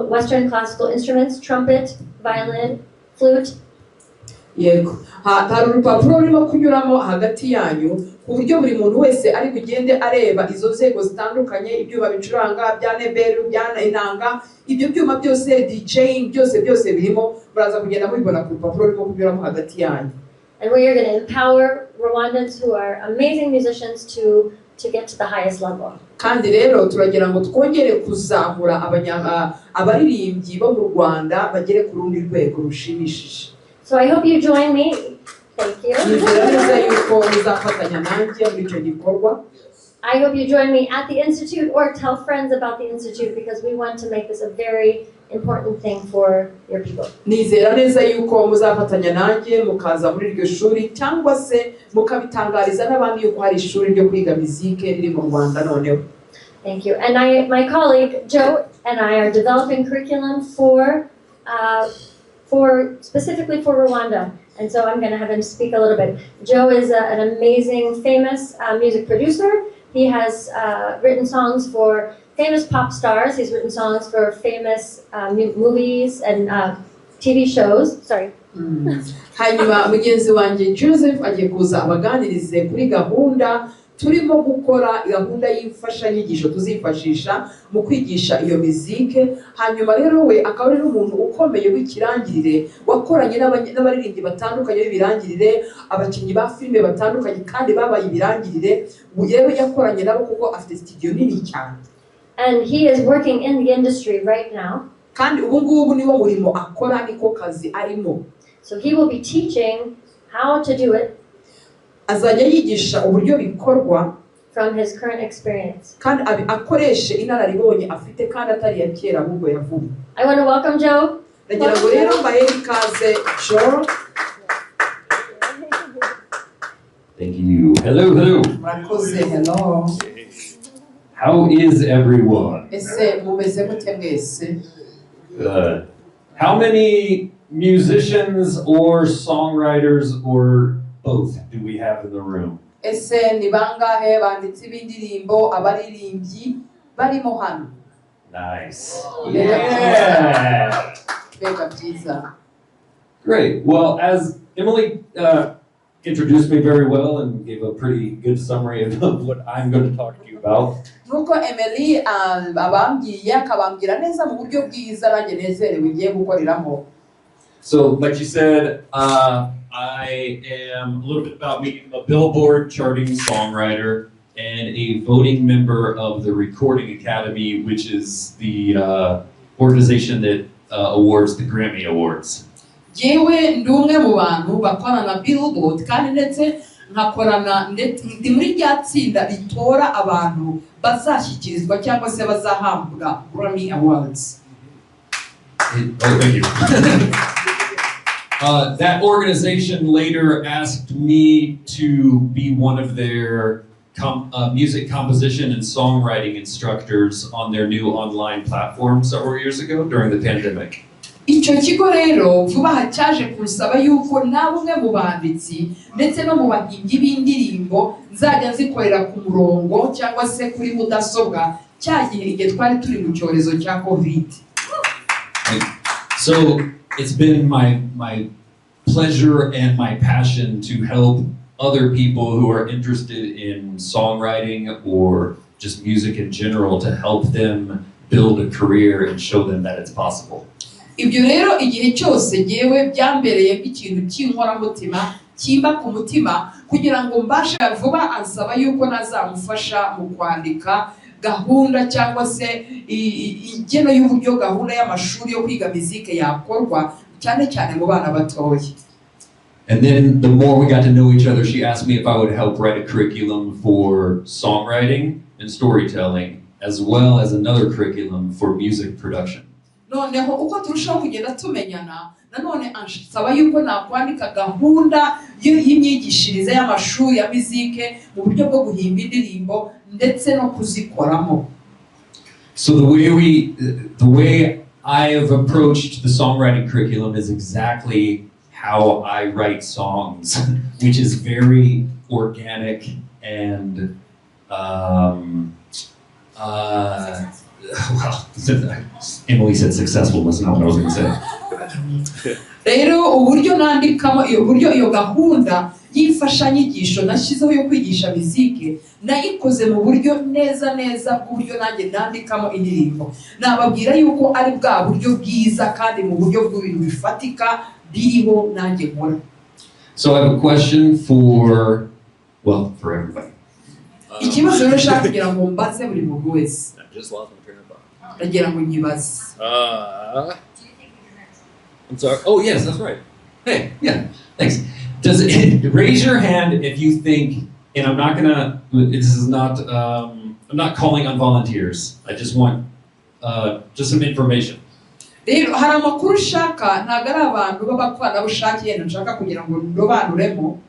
Western classical instruments, trumpet, violin, flute. Yego, hari urupapuro rurimo kunyuramo hagati yanyu ku buryo buri muntu wese ari bugende areba izo nzego zitandukanye, ibyuma bicuranga bya neberu, bya inanga, ibyo byuma byose, DJing byose birimo, muraza kugenda mubibona ku rupapuro rurimo kunyuramo hagati yanyu. And we are going to empower Rwandans who are amazing musicians to get to the highest level. Kandi rero turagira ngo twongere kuzamura abaririmbyi bo mu Rwanda bagere ku rundi rwego rushimishije. So I hope you join me. Thank you. I hope you join me at the Institute or tell friends about the Institute, because we want to make this a very important thing for your people. Nizera neza yuko muzafatanya nanjye mukaza muri iryo shuri cyangwa se mukabitangariza n'abandi yuko hari ishuri ryo kwiga muzike riri mu Rwanda noneho. Thank you. And my colleague Joe and I are developing curriculum for specifically for Rwanda. And so I'm going to have him speak a little bit. Joe is an amazing, famous music producer. He has written songs for famous pop stars. He's written songs for famous movies and TV shows. Sorry. hanyuma mugenzi wanjye Joseph agiye kuza abaganirize kuri gahunda turimo gukora gahunda y'imfashanyigisho tuzifashisha mu kwigisha iyo muzike. Hanyuma rero we akaba ari umuntu ukomeye w'ikirangirire wakoranye n'abaririmbyi batandukanye b'ibirangirire, abakinnyi ba filime batandukanye kandi babaye ibirangirire. Rero yakoranye nabo kuko afite studio nini cyane. And he is working in the industry right now. Kandi ubu ngubu niwo murimo akora, niko kazi arimo. So he will be teaching how to do it azajya yigisha uburyo bikorwa from his current experience. kandi akoreshe inararibonye afite kandi atari ya kera ahubwo yavuye. I want to welcome Joe. Ndagira ngo rero mbahe ikaze Joe. Thank you. Hello, hello. Murakoze, hello. How is everyone? Ese mumeze mute mwese? Good. How many musicians or songwriters or both do we have in the room? Ese ni bangahe banditsi b'indirimbo abaririmbyi barimo hano? Nice. Yeah. Bega byiza. Great. Well, as Emily introduced me very well and gave a pretty good summary of what I'm going to talk to you about. Nuko Emily abambwiye akabambwira neza mu buryo bwiza nanjye nezerewe ngiye gukoreramo. So, like you said, I am a little bit about me. I'm a Billboard charting songwriter and a voting member of the Recording Academy, which is the organization that awards the Grammy Awards. Yewe ndumwe mu bantu bakorana na Billboard kandi ndetse nkakorana ndi muri rya tsinda ritora abantu bazashyikirizwa cyangwa se bazahambwa Grammy Awards. Oh, thank you. That organization later asked me to be one of their music composition and songwriting instructors on their new online platform several years ago during the pandemic. Icyo kigo rero vuba aha cyaje kunsaba yuko na bumwe mu banditsi ndetse no mu bahimbyi b'indirimbo nzajya nzikorera ku murongo cyangwa se kuri mudasobwa cya gihe igihe twari turi mu cyorezo cya COVID. So it's been my pleasure and my passion to help other people who are interested in songwriting or just music in general to help them build a career and show them that it's possible. Ibyo rero igihe cyose yewe byambereye nk'ikintu cy'inkoramutima kimba ku mutima kugira ngo mbashe vuba ansaba yuko nazamufasha mu kwandika gahunda cyangwa se igeno y'uburyo gahunda y'amashuri yo kwiga muzike yakorwa cyane cyane mu bana batoya. And then the more we got to know each other, she asked me if I would help write a curriculum for songwriting and storytelling, as well as another curriculum for music production. Noneho uko turushaho kugenda tumenyana nanone ansaba yuko nakwandika gahunda y'imyigishirize y'amashuri ya muzike mu buryo bwo guhimba indirimbo ndetse no kuzikoramo. So the way I have approached the songwriting curriculum is exactly how I write songs, which is very organic and well, Emily said successful, that's not what I was going to say. Rero uburyo nandikamo uburyo iyo gahunda y'imfashanyigisho nashyizeho yo kwigisha muzike nayikoze mu buryo neza bw'uburyo nanjye nandikamo indirimbo. Nababwira yuko ari bwa buryo bwiza kandi mu buryo bw'ibintu bifatika biriho nanjye nkora. So I have a question for everybody. Ikibazo rero nshaka kugira ngo mbaze buri muntu wese. Ndagira ngo nyibaze. I'm sorry. Oh, yes, that's right. Hey, yeah, thanks. Raise your hand if you think, and I'm not gonna, I'm not calling on volunteers. I just want just some information. Rero hari amakuru ushaka ntabwo ari abantu b'abakoranabushake yenda nshaka kugira ngo ndobanuremo.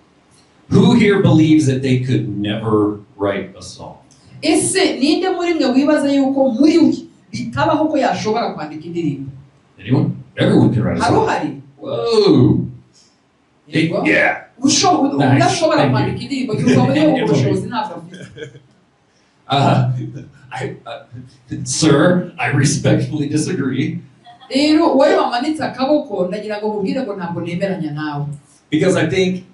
Who here believes that they could never write a song? Ese ninde muri mwe wibaza yuko muri we bitabaho ko yashobora kwandika indirimbo? Anyone? Everyone can write a song. Hari. Whoa. Yeah. Udashobora kwandika indirimbo yuko muri ubushobozi ntabwo afite. Sir, I respectfully disagree. rero wowe wamanitse akaboko ndagira ngo mubwire ngo ntabwo nemeranya nawe. Because I think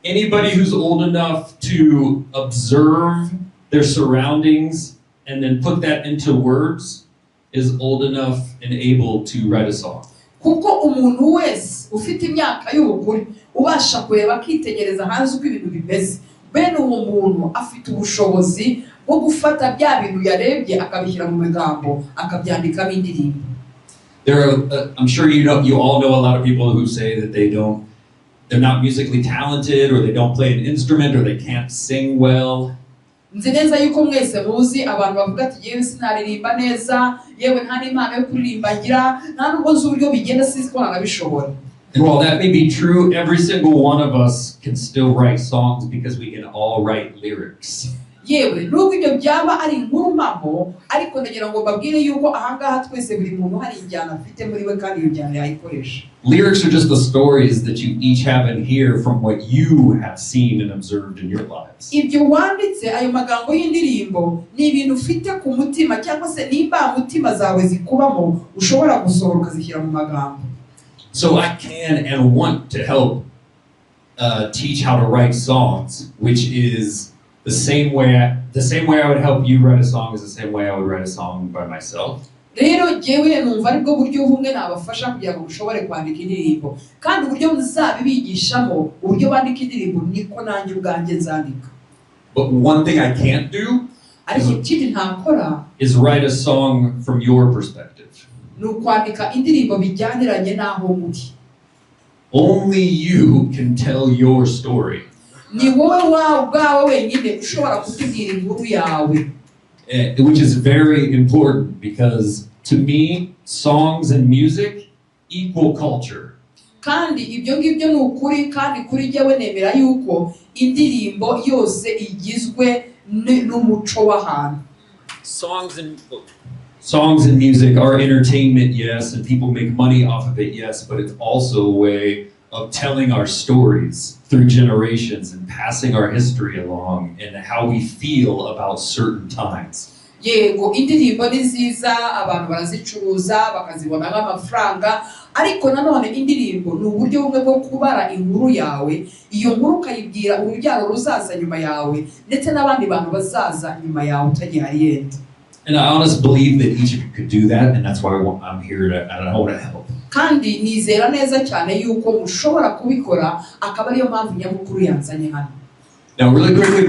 anybody who's old enough to observe their surroundings and then put that into words is old enough and able to write a song. Kuko umuntu wese ufite imyaka y'ubukure ubasha kureba akitegereza hanze uko ibintu bimeze, bene uwo muntu afite ubushobozi bwo gufata bya bintu yarebye akabishyira mu magambo akabyandikamo indirimbo. There are, I'm sure you all know a lot of people who say that they're not musically talented, or they don't play an instrument, or they can't sing well. Nzi neza yuko mwese muzi abantu bavuga ati yewe sinaririmba neza, yewe nta n'impano yo kuririmba ngira, nta nubwo nzi uburyo bigenda sinzi ko nabishobora. And while that may be true, every single one of us can still write songs because we can all write lyrics. Yewe nubwo ibyo byaba ari inkuru mpamo, ariko ndagira ngo mbabwire yuko ahangaha twese buri muntu hari injyana afite muri we kandi iyo njyana yayikoresha. Lyrics are just the stories that you each have in here from what you have seen and observed in your lives. Ibyo wanditse ayo magambo y'indirimbo ni ibintu ufite ku mutima cyangwa se nimba mutima zawe zikubamo ushobora gusohora ukazishyira mu magambo. So I can and want to help teach how to write songs, which is the same way I would help you write a song is the same way I would write a song by myself. Rero jewe numva aribwo buryo bumwe nabafasha kugira ngo mushobore kwandika indirimbo, kandi uburyo muzabibigishamo uburyo bandika indirimbo niko nanjye ubwanjye nzandika. But one thing I can't do ariko ikindi ntakora is write a song from your perspective. Ni ukwandika indirimbo bijyaniranye n'aho muri. Only you can tell your story. Ni wowe ubwawe wenyine ushobora kutubwira inkuru yawe. Which is very important because to me, songs and music equal culture. Kandi ibyo ngibyo ni ukuri, kandi kuri jyewe nemera yuko indirimbo yose igizwe n'umuco w'ahantu. Songs and music are entertainment, yes, and people make money off of it, yes, but it's also a way of telling our stories through generations and passing our history along and how we feel about certain times. Yego indirimbo ni nziza, abantu barazicuruza bakazibona nk'amafaranga, ariko nanone indirimbo ni uburyo bumwe bwo kubara inkuru yawe, iyo nkuru ukayibwira urubyaro ruzaza nyuma yawe ndetse n'abandi bantu bazaza nyuma yawe utagihari yenda. And I honestly believe that each of you could do that, and that's why I'm here and I want to help. Kandi nizera neza cyane yuko mushobora kubikora, akaba ariyo mpamvu nyamukuru yanzanye hano. Now really quickly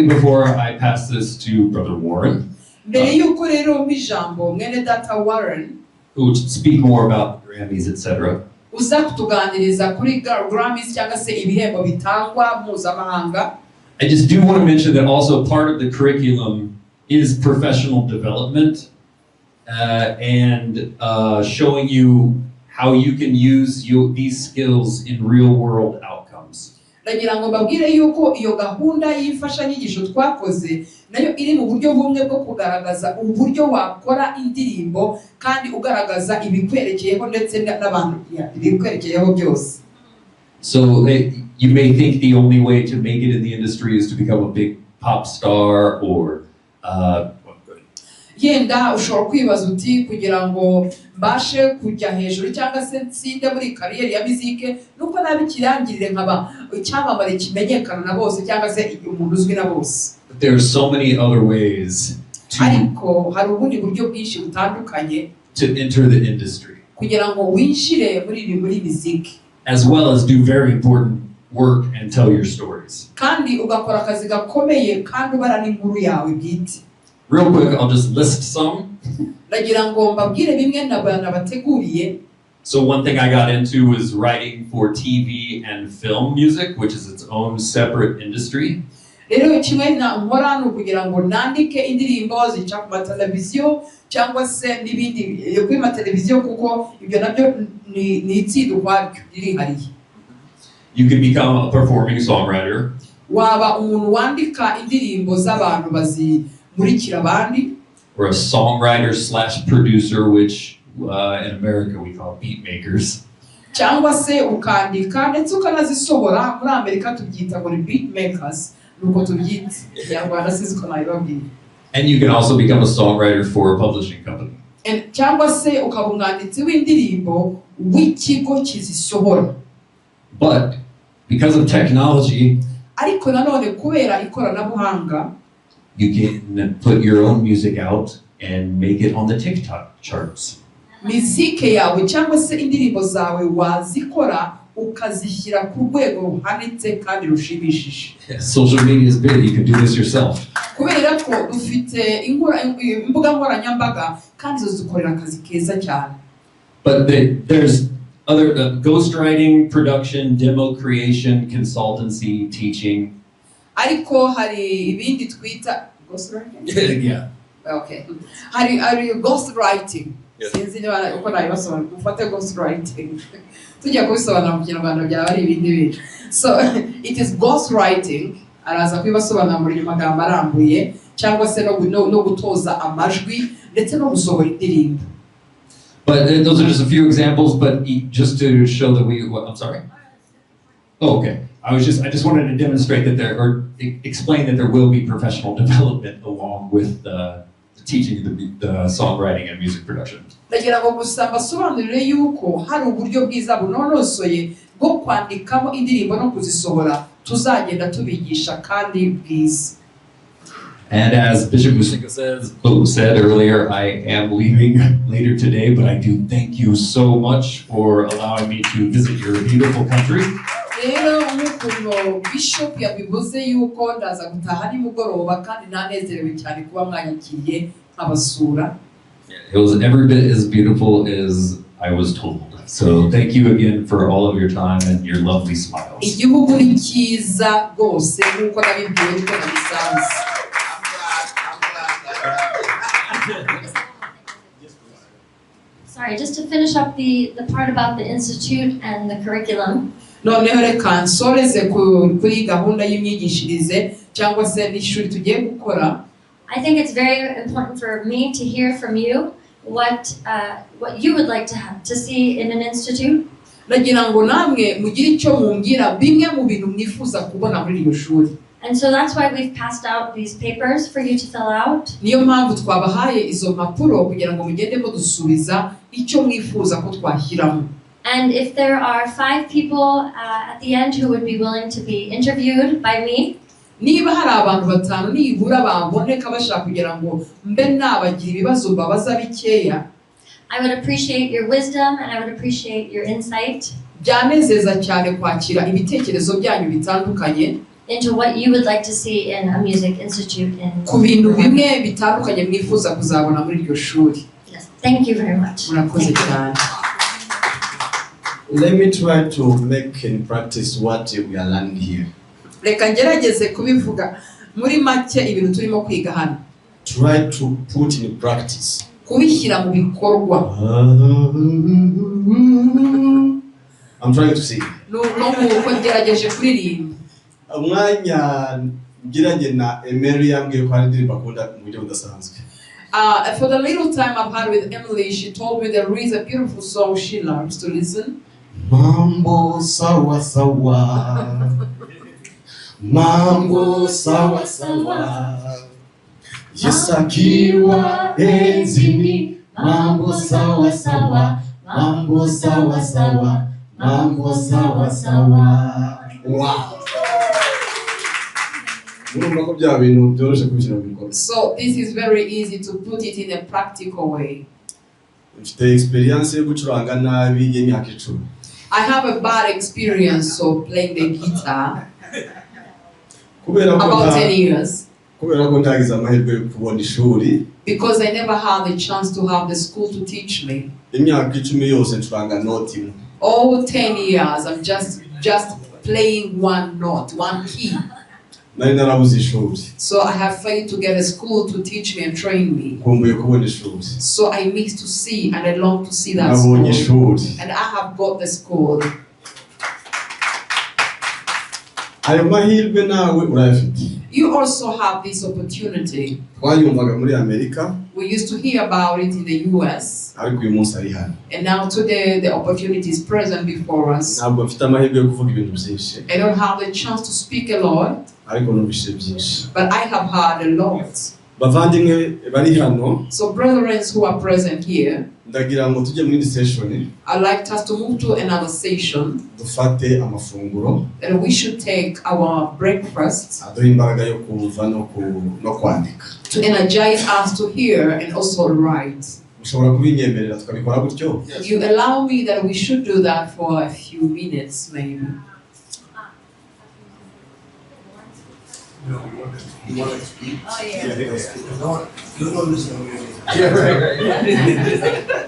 before I pass this to Brother Warren, mbere yuko rero ijambo mwene data Warren who would speak more about Grammys, etc. uza kutuganiriza kuri Grammys cyangwa se ibihembo bitangwa mpuzamahanga. I just do want to mention that also part of the curriculum is professional development and showing you how you can use these skills in real world outcomes. Ndagira ngo mbabwire yuko iyo gahunda y'imfashanyigisho twakoze nayo iri mu buryo bumwe bwo kugaragaza uburyo wakora indirimbo kandi ugaragaza ibikwerekeyeho ndetse n'abantu ibikwerekeyeho byose. So you may think the only way to make it in the industry is to become a big pop star or yenda ushobora kwibaza uti kugira ngo mbashe kujya hejuru cyangwa se nsinde muri kariyeri ya muzike nuko nabikirangirire nkaba icyamamare kimenyekana na bose cyangwa se umuntu uzwi na bose. There are so many other ways ariko hari ubundi buryo bwinshi butandukanye to enter the industry kugira ngo winjire muri muzike, as well as do very important work and tell your stories. kandi ugakora akazi gakomeye kandi ubara n'inkuru yawe bwite. Real quick, I'll just list some. Ndagira ngo mbabwire bimwe nabateguriye. So one thing I got into was writing for TV and film music, which is its own separate industry. Rero kimwe na nkora no kugira ngo nandike indirimbo zica ku mateleviziyo cyangwa se n'ibindi yo kuri mateleviziyo kuko ibyo nabyo ni itsinda ukwaryo rihariye. You can become a performing songwriter. Waba umuntu wandika indirimbo z'abantu bazimurikira abandi. Or a songwriter/producer, which in America we call beat makers. Cyangwa se ukandika ndetse ukanazisohora, muri Amerika tubyita ngo beat makers. Nuko tubyita Rwanda siziko nayibabwiye. And you can also become a songwriter for a publishing company. cyangwa se ukaba umwanditsi w'indirimbo w'ikigo kizisohora. But because of technology, ariko nanone kubera ikoranabuhanga, you can put your own music out and make it on the TikTok charts. mizike yawe cyangwa se indirimbo zawe wazikora ukazishyira ku rwego ruhanitse kandi rushimishije. Social media is big. You can do this yourself. kubera ko dufite imbuga nkoranyambaga kandi zo zikorera akazi keza cyane. But there's other ghostwriting, production, demo creation, consultancy, teaching. ariko hari ibindi twita ghostwriting. Yeah. Okay. Hari ghostwriting. Sinzi niba uko nabibasobanura ufate ghostwriting. Tujya kubisobanura mu Kinyarwanda byaba ari ibindi bintu. So it is ghostwriting. Araza kwibasobanura muri magambo arambuye cyangwa se no gutoza amajwi ndetse no gusohora indirimbo. But those are just a few examples, but just to show that I'm sorry? Oh, okay. I just wanted to demonstrate that or explain that there will be professional development along with the teaching the songwriting and music production. Ndagira ngo gusa basobanurire yuko hari uburyo bwiza bunonosoye bwo kwandikamo indirimbo no kuzisohora tuzagenda tubigisha kandi bwiza. And as Bishop Musinga said earlier, I am leaving later today, but I do thank you so much for allowing me to visit your beautiful country. Rero nk'ukuntu Bishop yabivuze yuko ndaza gutaha nimugoroba kandi nanezerewe cyane kuba mwanyakiriye nkabasura. It was every bit as beautiful as I was told. So thank you again for all of your time and your lovely smiles. Igihugu ni cyiza rwose nk'uko nabibwiwe niko nabisanze. Sorry, just to finish up the part about the institute and the curriculum. Noneho reka nsoreze kuri gahunda y'imyigishirize cyangwa se n'ishuri tugiye gukora. I think it's very important for me to hear from you what you would like to see in an institute. Nagira ngo namwe mugire icyo mumbwira bimwe mu bintu mwifuza kubona muri iryo shuri. And so that's why we've passed out these papers for you to fill out. Niyo mpamvu twabahaye izo mpapuro kugira ngo mugende mudusubiza icyo mwifuza ko twashyiramo. And if there are 5 people at the end who would be willing to be interviewed by me, niba hari abantu batanu nibura baboneka bashaka kugira ngo mbe nabagira ibibazo mbabaza bikeya, I would appreciate your wisdom and I would appreciate your insight. Byanezeza cyane kwakira ibitekerezo byanyu bitandukanye into what you would like to see in a music institute in ku bintu bimwe bitandukanye mwifuza kuzabona muri iryo shuri. Yes, thank you very much. Murakoze cyane. Let me try to make in practice what we are learning here. Reka ngerageze kubivuga muri make ibintu turimo kwiga hano. Try to put in practice. Kubishyira mu bikorwa. I'm trying to sing. No ko ngerageje kuririmba. Umwanya ngiranye na Emily yambwiye ko hari ndirimbo akunda mu buryo budasanzwe. For the little time I've had with Emily, she told me there is a beautiful song she loves to listen. Mambo sawa sawa. Mambo sawa sawa. Yesakiwa enzini. Mambo sawa sawa. Mambo sawa sawa. Mambo sawa sawa. Wow. So this is very easy to put it in a practical way. I have a bad experience of playing the guitar. About 10 years. Because I never had the chance to have the school to teach me. All 10 years I'm just playing one note, one key. So I have failed to get a school to teach me and train me. So I miss to see and I long to see that school. And I have got the school. You also have this opportunity. We used to hear about it in the US. And now today the opportunity is present before us. I don't have the chance to speak a lot. But I have heard a lot. bavandimwe bari hano. So brethren who are present here, ndagira ngo tujye muri session. I'd like us to move to another session. Dufate amafunguro. And we should take our breakfast. Aduha imbaraga yo kumva no kwandika. To energize us to hear and also write. Ushobora kubinyemerera tukabikora gutyo? You allow me that we should do that for a few minutes maybe. You want to speak? Oh, yeah.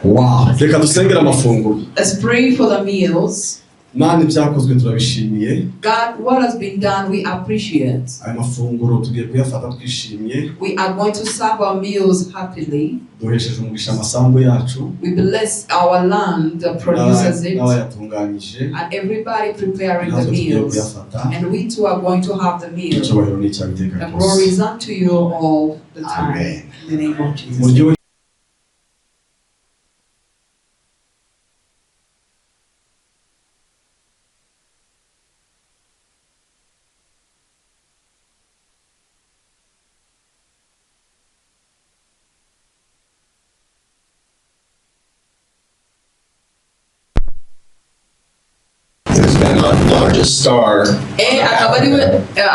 Wow. Reka dusengera amafunguro. Let's pray for the meals. Mana ibyakozwe turabishimiye. God, what has been done, we appreciate. Aya mafunguro tugiye kuyafata twishimiye. We are going to serve our meals happily. Duhesheje umugisha amasambu yacu. We bless our land that produces it. N'abayatunganyije. And everybody preparing the meals. And we too are going to have the meal. The glory is unto you all the time. Amen. In the name of Jesus. Star.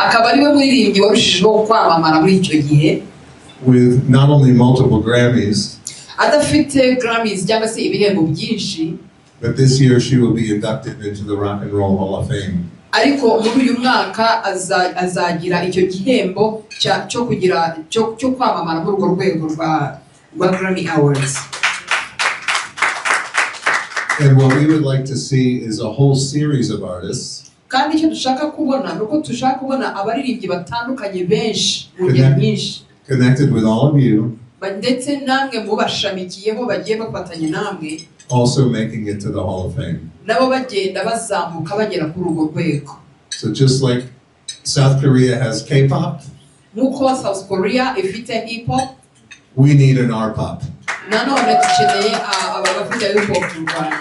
akaba ariwe muririmbyi warushijeho kwamamara muri icyo gihe. With not only multiple Grammys, adafite Grammys cyangwa se ibihembo byinshi, but this year she will be inducted into the Rock and Roll Hall of Fame. ariko muri uyu mwaka azagira icyo gihembo cyo kwamamara muri urwo rwego rwa Grammy Awards. And what we would like to see is a whole series of artists kandi icyo dushaka kubona nuko dushaka kubona abaririmbyi batandukanye benshi mu ngeri nyinshi connected with all of you, ndetse namwe mubashamikiyeho bagiye bafatanya namwe, also making it to the Hall of Fame. nabo bagenda bazamuka bagera kuri urwo rwego. So just like South Korea has K-pop, nk'uko South Korea ifite hip hop, we need an R-pop. nanone dukeneye abafite hip hop mu Rwanda.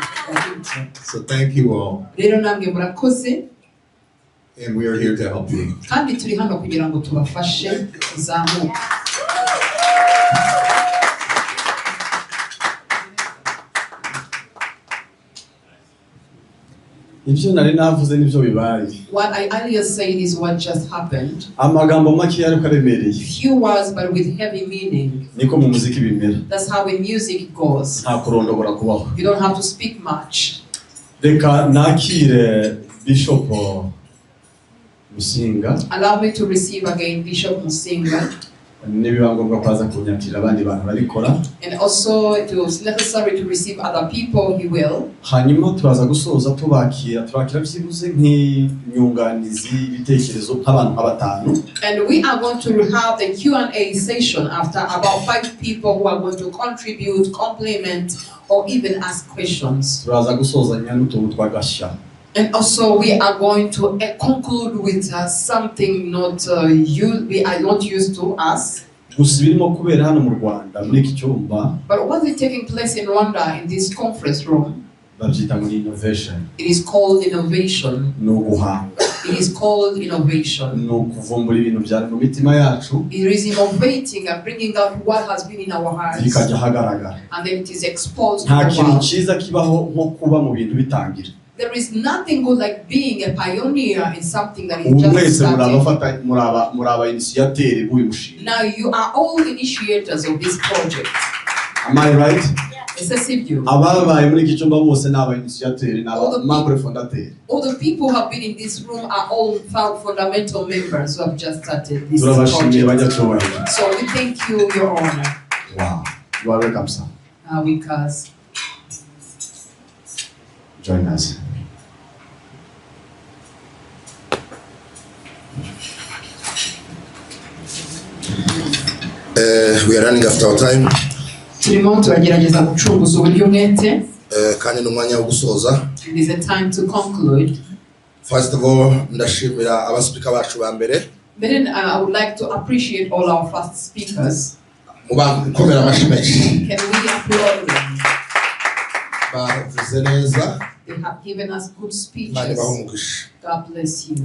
So thank you all, rero namwe murakoze, and we are here to help you. kandi turi hano kugira ngo tubafashe kuzamuka. Ibyo nari navuze nibyo bibaye. What I earlier said is what just happened. Amagambo make ariko aremereye. Few words but with heavy meaning. Niko mu muziki bimera. That's how in music goes. Nta kurondogora kubaho. You don't have to speak much. Reka nakire Bishop Musinga. Allow me to receive again Bishop Musinga. Nibiba ngombwa kwaza kunyakira abandi bantu barikora. And also it was necessary to receive other people, he will. Hanyuma turaza gusoza tubakira byibuze nk'inyunganizi ibitekerezo nk'abantu abatanu. And we are going to have the Q&A session after about 5 people who are going to contribute, compliment, or even ask questions. Turaza gusozanya n'utuntu twagashya. And also we are going to conclude with something we are not used to us. Gusa birimo kubera hano mu Rwanda muri iki cyumba. But what is taking place in Rwanda in this conference room? Babyita muri innovation. It is called innovation. No guhanga. It is called innovation. No kuvumbura ibintu byari mu mitima yacu. It is innovating and bringing out what has been in our hearts. Bikajya hagaragara. And then it is exposed. Nta kintu cyiza kibaho nko kuba mu bintu bitangira. There is nothing good like being a pioneer in something that is just starting. Now you are all initiators of this project. Am I right? Yes. All the people who have been in this room are all fundamental members who have just started this project. So we thank you, Your Honor. Wow. You are welcome, sir. Because join us. We are running after our time. turimo turagerageza gucunguza uburyo umwete. Kandi n'umwanya wo gusoza. It is a time to conclude. First of all, ndashimira abaspeaker bacu ba mbere. Then I would like to appreciate all our first speakers. Mubakomera amashyi menshi. Can we applaud them? Bavuze neza. They have given us good speeches. God bless you.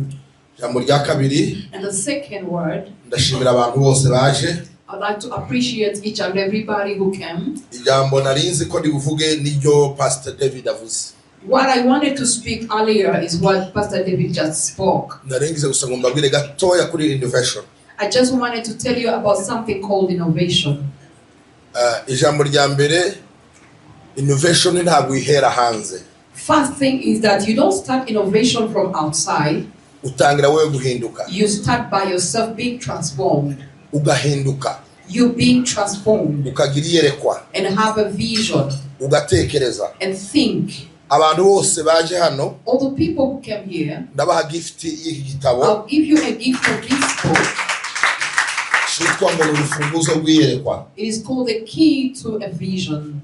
Jambo rya kabiri. And the second word, ndashimira abantu bose baje. I'd like to appreciate each and everybody who came. ijambo narinzi ko ndibuvuge niryo Pastor David avuze. What I wanted to speak earlier is what Pastor David just spoke. naringize gusa ngo mbabwire gatoya kuri innovation. I just wanted to tell you about something called innovation. ijambo rya mbere, innovation ntabwo ihera hanze. First thing is that you don't start innovation from outside. utangira wewe guhinduka. You start by yourself being transformed. ugahinduka. You being transformed. ukagira iyerekwa. And have a vision. ugatekereza. And think. abantu bose baje hano, all the people who came here, ndabaha gift y'iki gitabo. I'll give you a gift of this book. cyitwa ngo urufunguzo rw'iyerekwa. It is called the key to a vision.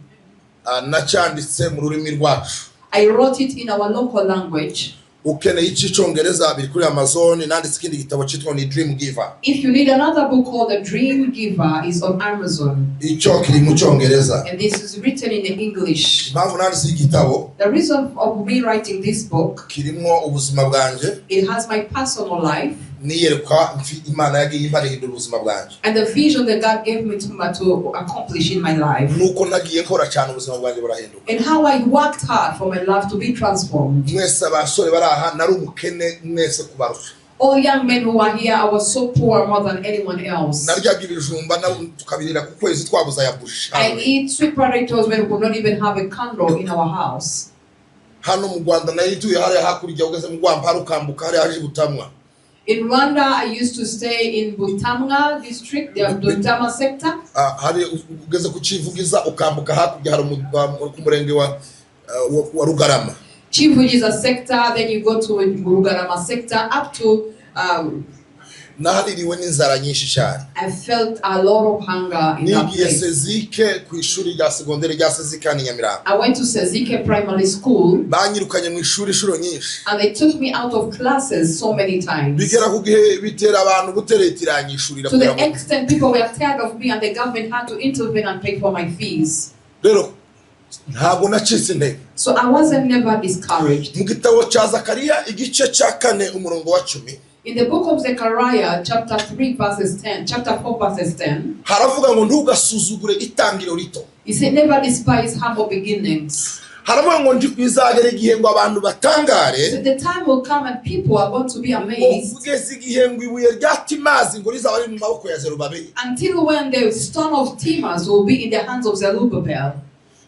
nacyanditse mu rurimi rwacu. I wrote it in our local language. ukeneye icyongereza biri kuri Amazon, nanditse ikindi gitabo cyitwa ni Dream Giver. If you need another book called The Dream Giver, is on Amazon. icyo kiri mu cyongereza. And this is written in English. impamvu nanditse igitabo, The reason of me writing this book, kirimo ubuzima bwanjye, it has my personal life niyerekwa Imana yagiye imparihindura ubuzima bwanjye, and the vision that God gave me to accomplish in my life, nuko nagiye nkora cyane ubuzima bwanjye burahinduka. and how I worked hard for my life to be transformed. mwese abasore bari aha nari umukene mwese kubarusha. All young men who are here, I was so poor more than anyone else. naryaga ibijumba tukabirira ku kwezi twabuza ya bushi. I eat sweet potatoes when we could not even have a candle in our house. hano mu Rwanda nayituye hariya hakurya ugeze mu Rwampara ukambuka hariya haje Butamwa. In Rwanda, I used to stay in Butamwa district, the Butamwa sector. hari ugeze ku Kivugiza ukambuka hakurya hari ku murenge wa Rugarama. Chivugiza sector, then you go to Rugarama sector up to nahaririwe n'inzara nyinshi cyane. I felt a lot of hunger in that nigiye place. Sezike ku ishuri rya segonderi rya Sezike ni Nyamirambo. I went to Sezike Primary School. banyirukanye mu ishuri shuro nyinshi. And they took me out of classes so many times. bigera ku gihe bitera abantu guteretiranya ishuri. To the extent people were tired of me and the government had to intervene and pay for my fees. rero ntabwo nacitse intege. So I wasn't never discouraged. mu gitabo cya Zakariya igice cya 4 umurongo wa 10, in the book of Zechariah chapter 3 verses 10, chapter 4 verses 10, haravuga ngo ntugasuzugure itangiro rito. he said never despise humble beginnings. haravuga ngo bizagera igihe ngo abantu batangare. So the time will come and people are going to be amazed. ugeze igihe ngo ibuye rya Timazi ngo rizaba riri mu maboko ya Zerubabeli. Until when the stone of Timazi will be in the hands of Zerubbabel.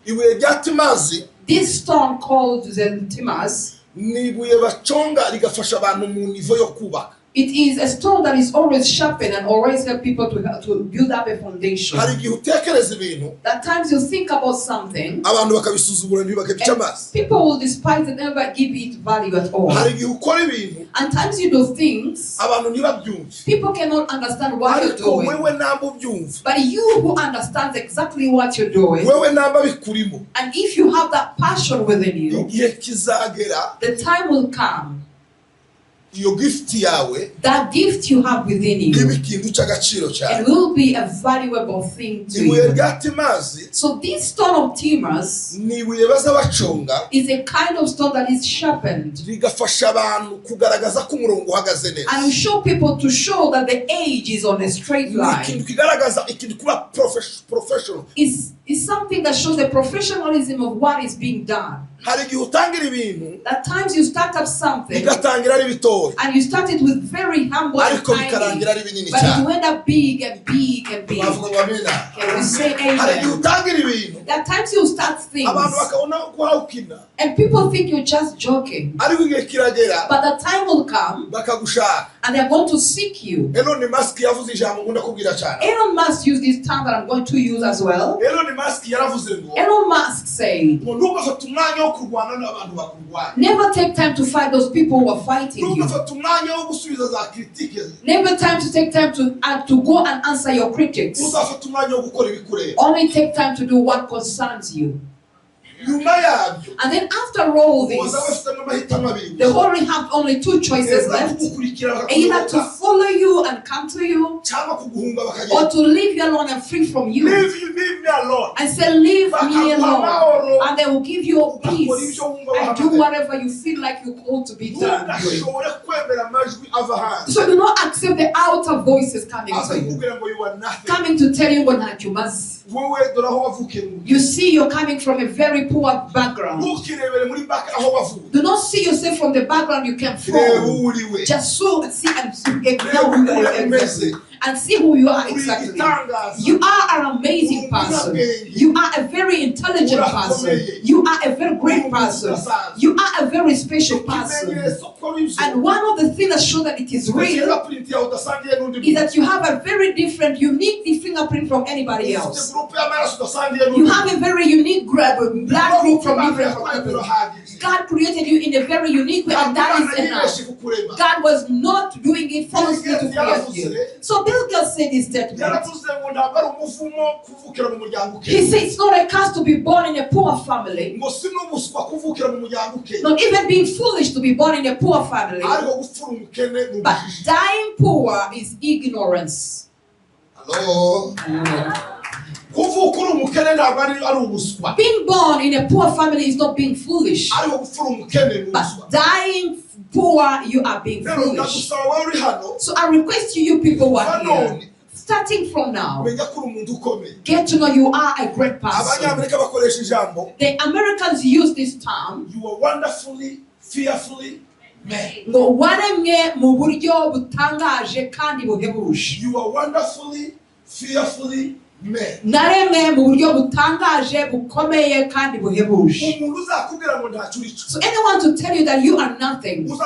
ibuye rya Timazi, this stone called Timazi, ni ibuye baconga rigafasha abantu mu nivo yo kubaka. it is a stone that is always sharpened and always help people to build up a foundation. hari igihe utekereza ibintu, At times you think about something, abantu bakabisuzugura ntibakabica amazi. people will despise and never give it value at all. hari igihe ukora ibintu, And times you do things, abantu ntibabyumve. people cannot understand what you're ariko doing. wewe namba ubyumva, But you who understands exactly what you're doing, wewe namba bikurimo, and if you have that passion within you, igihe kizagera the time will come, iyo gift yawe that gift you have within you, ibe ikintu cy'agaciro cyane. it will be a valuable thing to ibuye you. rya Timazi So this stone of Timazi ni ibuye baza baconga is a kind of stone that is sharpened rigafasha abantu kugaragaza ko umurongo uhagaze neza. and will show people to show that the age is on a straight ni line. ikintu kigaragaza ikintu kuba professional. Is something that shows the professionalism of what is being done. hari igihe utangira ibintu At times you start up something bigatangira ari bitoya, and you start it with very humble and ariko tiny, bikarangira ari binini but cyane. it end up big and big and big. bavuga ngo amina. Can we say hari igihe amen? utangira ibintu At times you start things abantu bakabona ko hawukina, and people think you're just joking, ariko igihe kiragera but the time will come bakagushaka. and they're going to seek you. Elon Musk yavuze ijambo nkunda kubwira cyane. Elon Musk used this term that I'm going to use as well. Elon Musk yaravuze ngo Elon Musk said, ngo ntugafate umwanya wo kurwana n'abantu bakurwanya, never take time to fight those people who are fighting you. ntugafate umwanya wo gusubiza za kritike, Never time to take time to go and answer your critics. uzafate umwanya wo gukora ibikureba. Only take time to do what concerns you. nyuma yabyo And then after all this, bazaba bafite amahitamo abiri they only have only two choices left. Either to follow you and come to you, cyangwa kuguhunga or bakagenda. to leave you alone and free from you. leave me and say, leave me alone, and they will give you peace and do whatever you feel like you're called to be done. So do not accept the outer voices coming to you, coming to tell you what you must. You see, you're coming from a very poor background. Do not see yourself from the background you came from. Just see and see who you are exactly. You are an amazing person. You are a very intelligent person. You are a very great person. You are a very special person. And one of the things that show that it is real is that you have a very different, unique fingerprint from anybody else. You have a very unique blood group from different people. God created you in a very unique way, and that is enough. God was not doing it falsely to create you. So Bill Gates said this statement. He said it's not a curse to be born in a poor family. Not even being foolish to be born in a poor family. But dying poor is ignorance. Hello? Being born in a poor family is not being foolish. But dying poor, you are being foolish. So I request you people who are here, starting from now, get to know you are a great person. The Americans use this term. You are wonderfully, fearfully made. You are wonderfully, fearfully made. So anyone to tell you that you are nothing, tell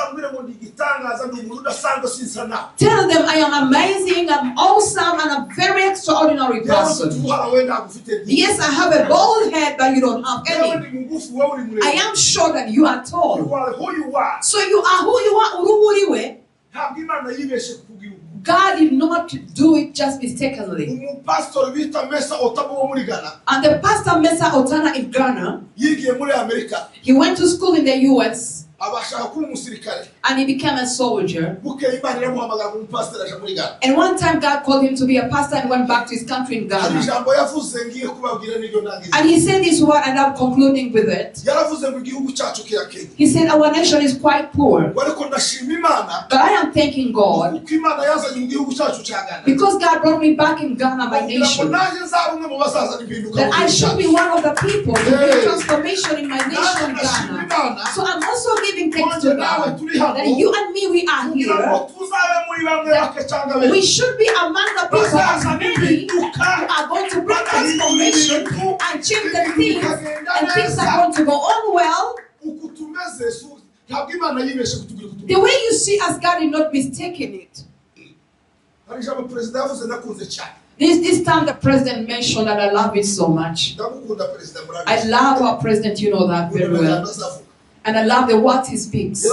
them I am amazing, I'm awesome, and I'm very extraordinary person. Yes, I have a bald head, but you don't have any. I am sure that you are tall. You are who you are. So you are who you are. God did not do it just mistakenly. And the pastor Mesa Otana in Ghana, he went to school in the US. And he became a soldier. And one time God called him to be a pastor and went back to his country in Ghana. And he said this word, and I'm concluding with it. He said our nation is quite poor. But I am thanking God because God brought me back in Ghana, my nation, that I should be one of the people to bring transformation in my nation, Ghana. So I'm also giving thanks to God that you and me, we are here. We should be among the people as many who are going to bring transformation and change the things, and things are going to go on well. The way you see us, God did not mistaken it. This time the president mentioned that I love it so much. I love our president, you know that very well. And I love the words he speaks.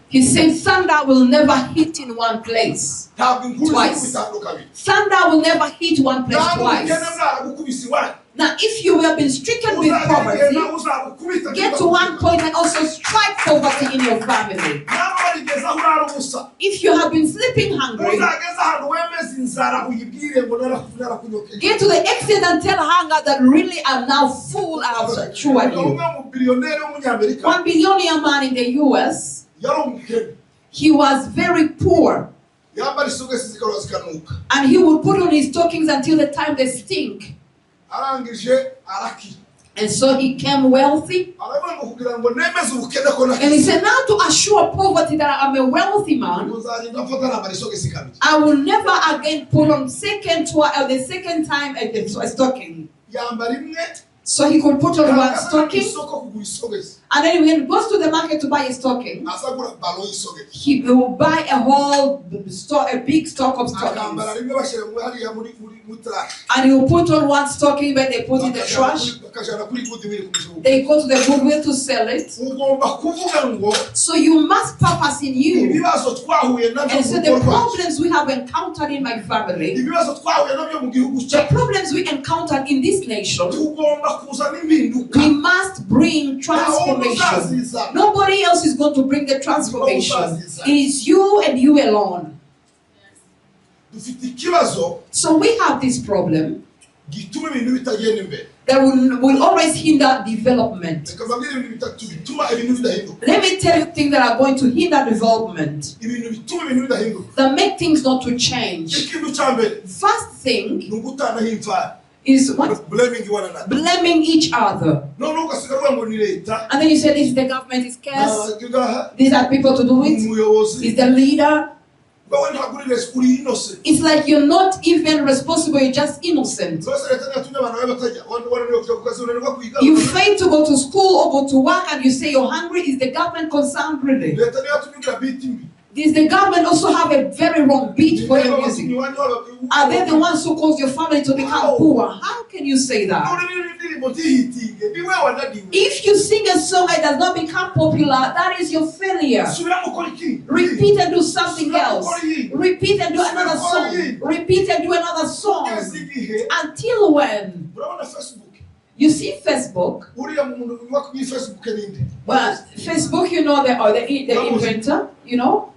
He said thunder will never hit in one place twice. Thunder will never hit one place twice. Now, if you have been stricken with poverty, get to one point and also strike poverty in your family. If you have been sleeping hungry, get to the extent and tell hunger that really I'm now full and I've assured you. One billionaire man in the US, he was very poor. And he would put on his stockings until the time they stink. And so he became wealthy. And he said, now to assure poverty that I'm a wealthy man, I will never again put on the second time a stocking. So he could put on one stocking, and then when he goes to the market to buy a stocking, he will buy a big stock of stockings. And he will put on one stocking when they put in the trash. They go to the Goodwill to sell it. So you must purpose in you. And so the problems we have encountered in my family, the problems we encountered in this nation, we must bring transformation. Nobody else is going to bring the transformation. It is you and you alone. So we have this problem that will always hinder development. Let me tell you things that are going to hinder development, that make things not to change. First thing is what? Blaming each other. And then you say, this is the government is cursed. These are people to do it. It's the leader. It's like you're not even responsible, you're just innocent. You fail to go to school or go to work and you say you're hungry. Is the government concerned really? Does the government also have a very wrong beat for your music? Are they the ones who cause your family to become poor? How can you say that? If you sing a song and it does not become popular, that is your failure. Repeat and do something else. Repeat and do another song. Repeat and do another song. Until when? You see Facebook? Well, Facebook, you know, the inventor, you know?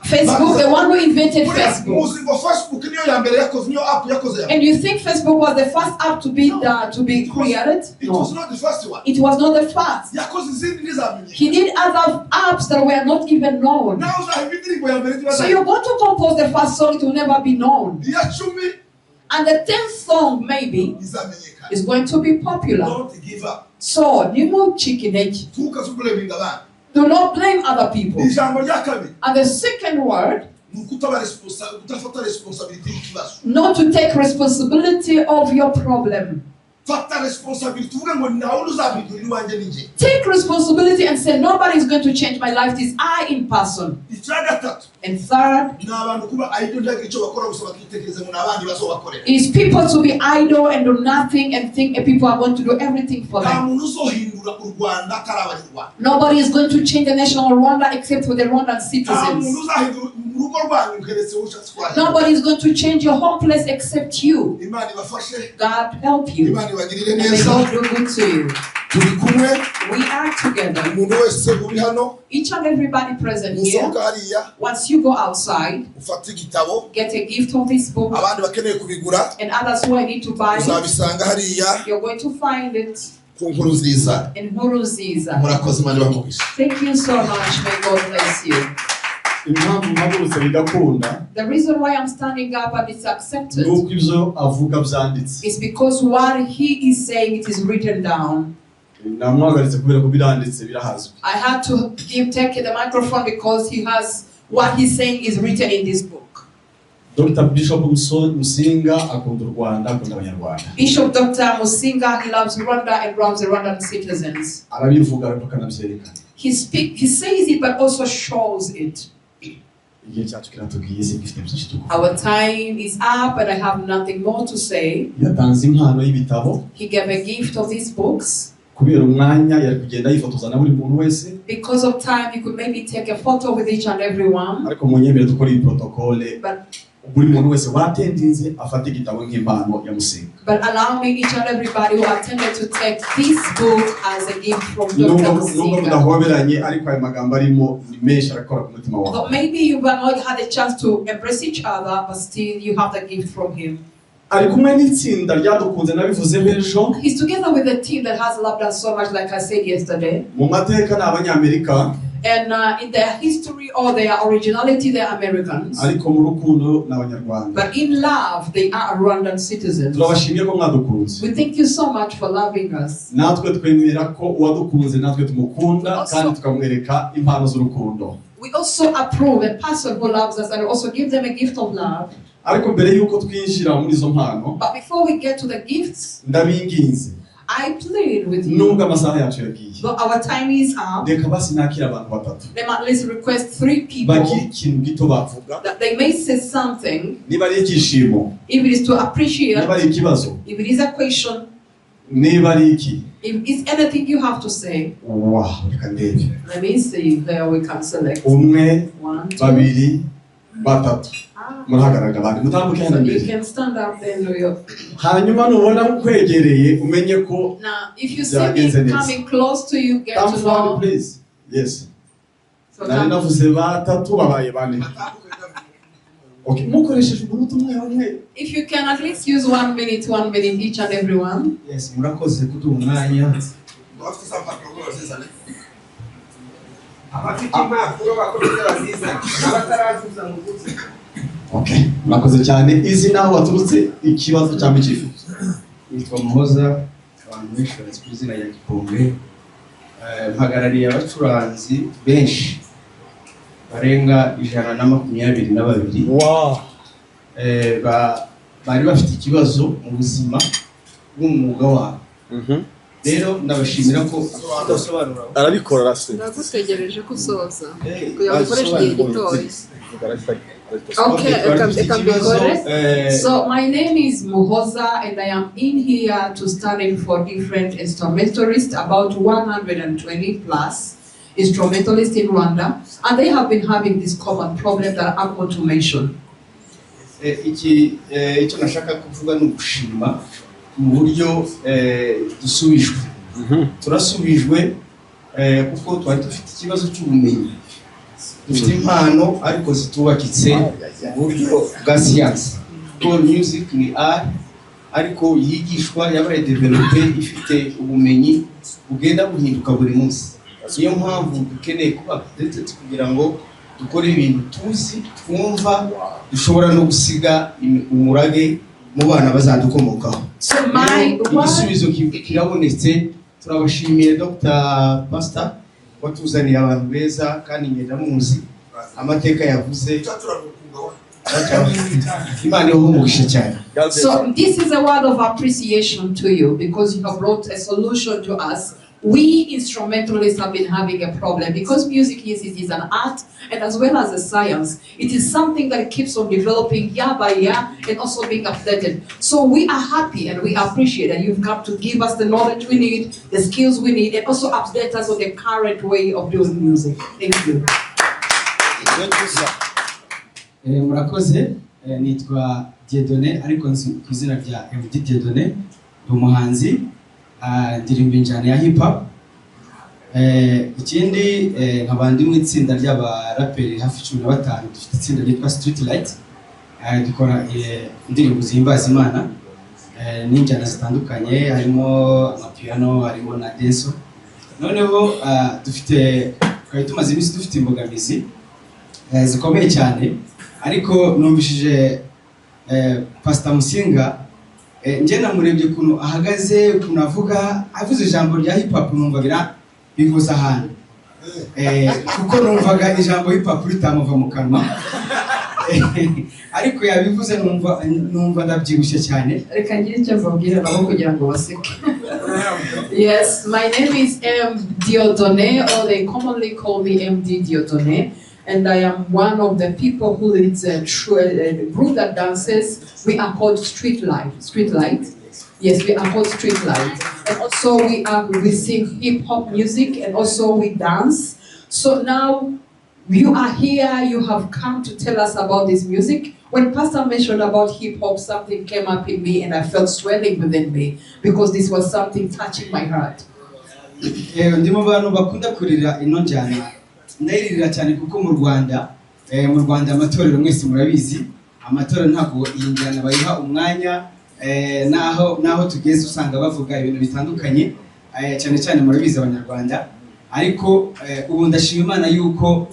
Facebook, the one who invented Facebook. And you think Facebook was the first app to be created? It was not the first one. It was not the first. He did other apps that were not even known. So you're going to compose the first song, it will never be known. And the 10th song maybe is going to be popular. Don't give up. So, do not blame other people. And the second word, not to take responsibility of your problem. Take responsibility and say, nobody is going to change my life. It is I in person. And third, is people to be idle and do nothing and think people are going to do everything for them. Nobody is going to change the nation of Rwanda except for the Rwandan citizens. Nobody is going to change your home place except you. God help you. And may God do good to you. We are together. Each and everybody present here. Once you go outside, get a gift of this book. And others who need to buy it, you're going to find it in Nkuruziza. Thank you so much. May God bless you. The reason why I'm standing up and it's accepted is because what he is saying, it is written down. I had to take the microphone because he has what he's saying is written in this book. Dr. Bishop Musinga akunda Rwanda akunda abanyarwanda. Bishop Dr. Musinga, he loves Rwanda and loves the Rwandan citizens. Arabivuga akanabyerekana. He says it but also shows it. Our time is up and I have nothing more to say. He gave a gift of these books. Because of time, he could maybe take a photo with each and every one. But allow me, each and everybody who attended, to take this book as a gift from Dr. Musinga. But maybe you have not had a chance to embrace each other, but still you have the gift from him. He's together with a team that has loved us so much, like I said yesterday. And in their history or their originality, they are Americans. But in love, they are Rwandan citizens. We thank you so much for loving us. We also approve a person who loves us and also give them a gift of love. But before we get to the gifts, I plead with you. But our time is up. Let me at least request 3 people that they may say something. If it is to appreciate, if it is a question, if it's anything you have to say. Let me see where we can select. 1, 2, 3. So you can stand up there. Now, if you see me coming close to you, get to know. Please. Yes. So Okay, mukoresheje umunota umwe. If you can at least use 1 minute each and every one. Yes, murakoze kuduha umwanya. Okay, murakoze cyane. Izina aho waturutse, ikibazo cyangwa icyifuzo? Nitwa Muhoza, abantu benshi bazi ku izina rya Gipombe. Mpagarariye abacuranzi benshi barenga 122. Wow. Bari bafite ikibazo mu buzima bw'umwuga wabo. Rero ndabashimira ko udasobanura. Arabikora rase. Ndagutegereje kusoza. Kugira ngo ukoreshe igihe gitoya. Okay, I can be correct. So my name is Muhoza and I am in here to study for different instrumentalists, about 120 plus instrumentalists in Rwanda, and they have been having this common problem that I'm going to mention. Icyo nashaka kuvuga ni ugushima mu buryo dusubijwe. Turasubijwe kuko twari dufite ikibazo cy'ubumenyi. Dufite impano ariko zitubakitse mu buryo bwa siyansi. Ko music ni art ariko yigishwa yabaye develope ifite ubumenyi bugenda buhinduka buri munsi. Niyo mpamvu dukeneye kuba updated kugira ngo dukore ibintu tuzi twumva dushobora no gusiga umurage mu bana bazadukomokaho. So my igisubizo kirabonetse. Turabashimiye Dr. Pastor watuzaniye abantu beza kandi ngenda muzi amateka yavuze. Imana ihumugishe cyane. So this is a word of appreciation to you because you have brought a solution to us. We instrumentalists have been having a problem because music is an art and as well as a science. It is something that keeps on developing year by year and also being updated. So we are happy and we appreciate that you've come to give us the knowledge we need, the skills we need, and also update us on the current way of doing music. Thank you. Murakoze, nitwa Dieudonné ariko nzi ku izina rya MD Dieudonné, umuhanzi ndirimba injyana ya hip hop. Ikindi nkabandi mu itsinda ry'abaraperi hafi 15 dufite itsinda ryitwa Street Light. Dukora indirimbo zihimbaza Imana n'injyana zitandukanye, harimo amapiano, harimo na dance. Noneho dufite twari tumaze iminsi dufite imbogamizi zikomeye cyane, ariko numvishije Pastor Musinga nje namurebye kuno ahagaze kuno avuze ijambo rya hip hop numva bivuza hano kuko numvaga ijambo hip hop ritamuva mu kanwa ariko yabivuze numva ndabyibushye cyane. Reka ngire icyo mbabwira nabo kugira ngo baseke. Yes, my name is Dieudonné, or they commonly call me MD Dieudonné. And I am one of the people who leads a group that dances. We are called Street Light. Yes, we are called Street Light. And also we sing hip hop music and also we dance. So now you are here, you have come to tell us about this music. When Pastor mentioned about hip hop, something came up in me and I felt swelling within me because this was something touching my heart. Ndimo bantu bakunda kurira ino njyana. Ndayiririra cyane kuko mu Rwanda amatorero mwese murabizi, amatorero ntabwo iyi njyana bayiha umwanya, naho tugeze usanga bavuga ibintu bitandukanye, cyane cyane murabizi Abanyarwanda. Ariko ubu ndashima Imana yuko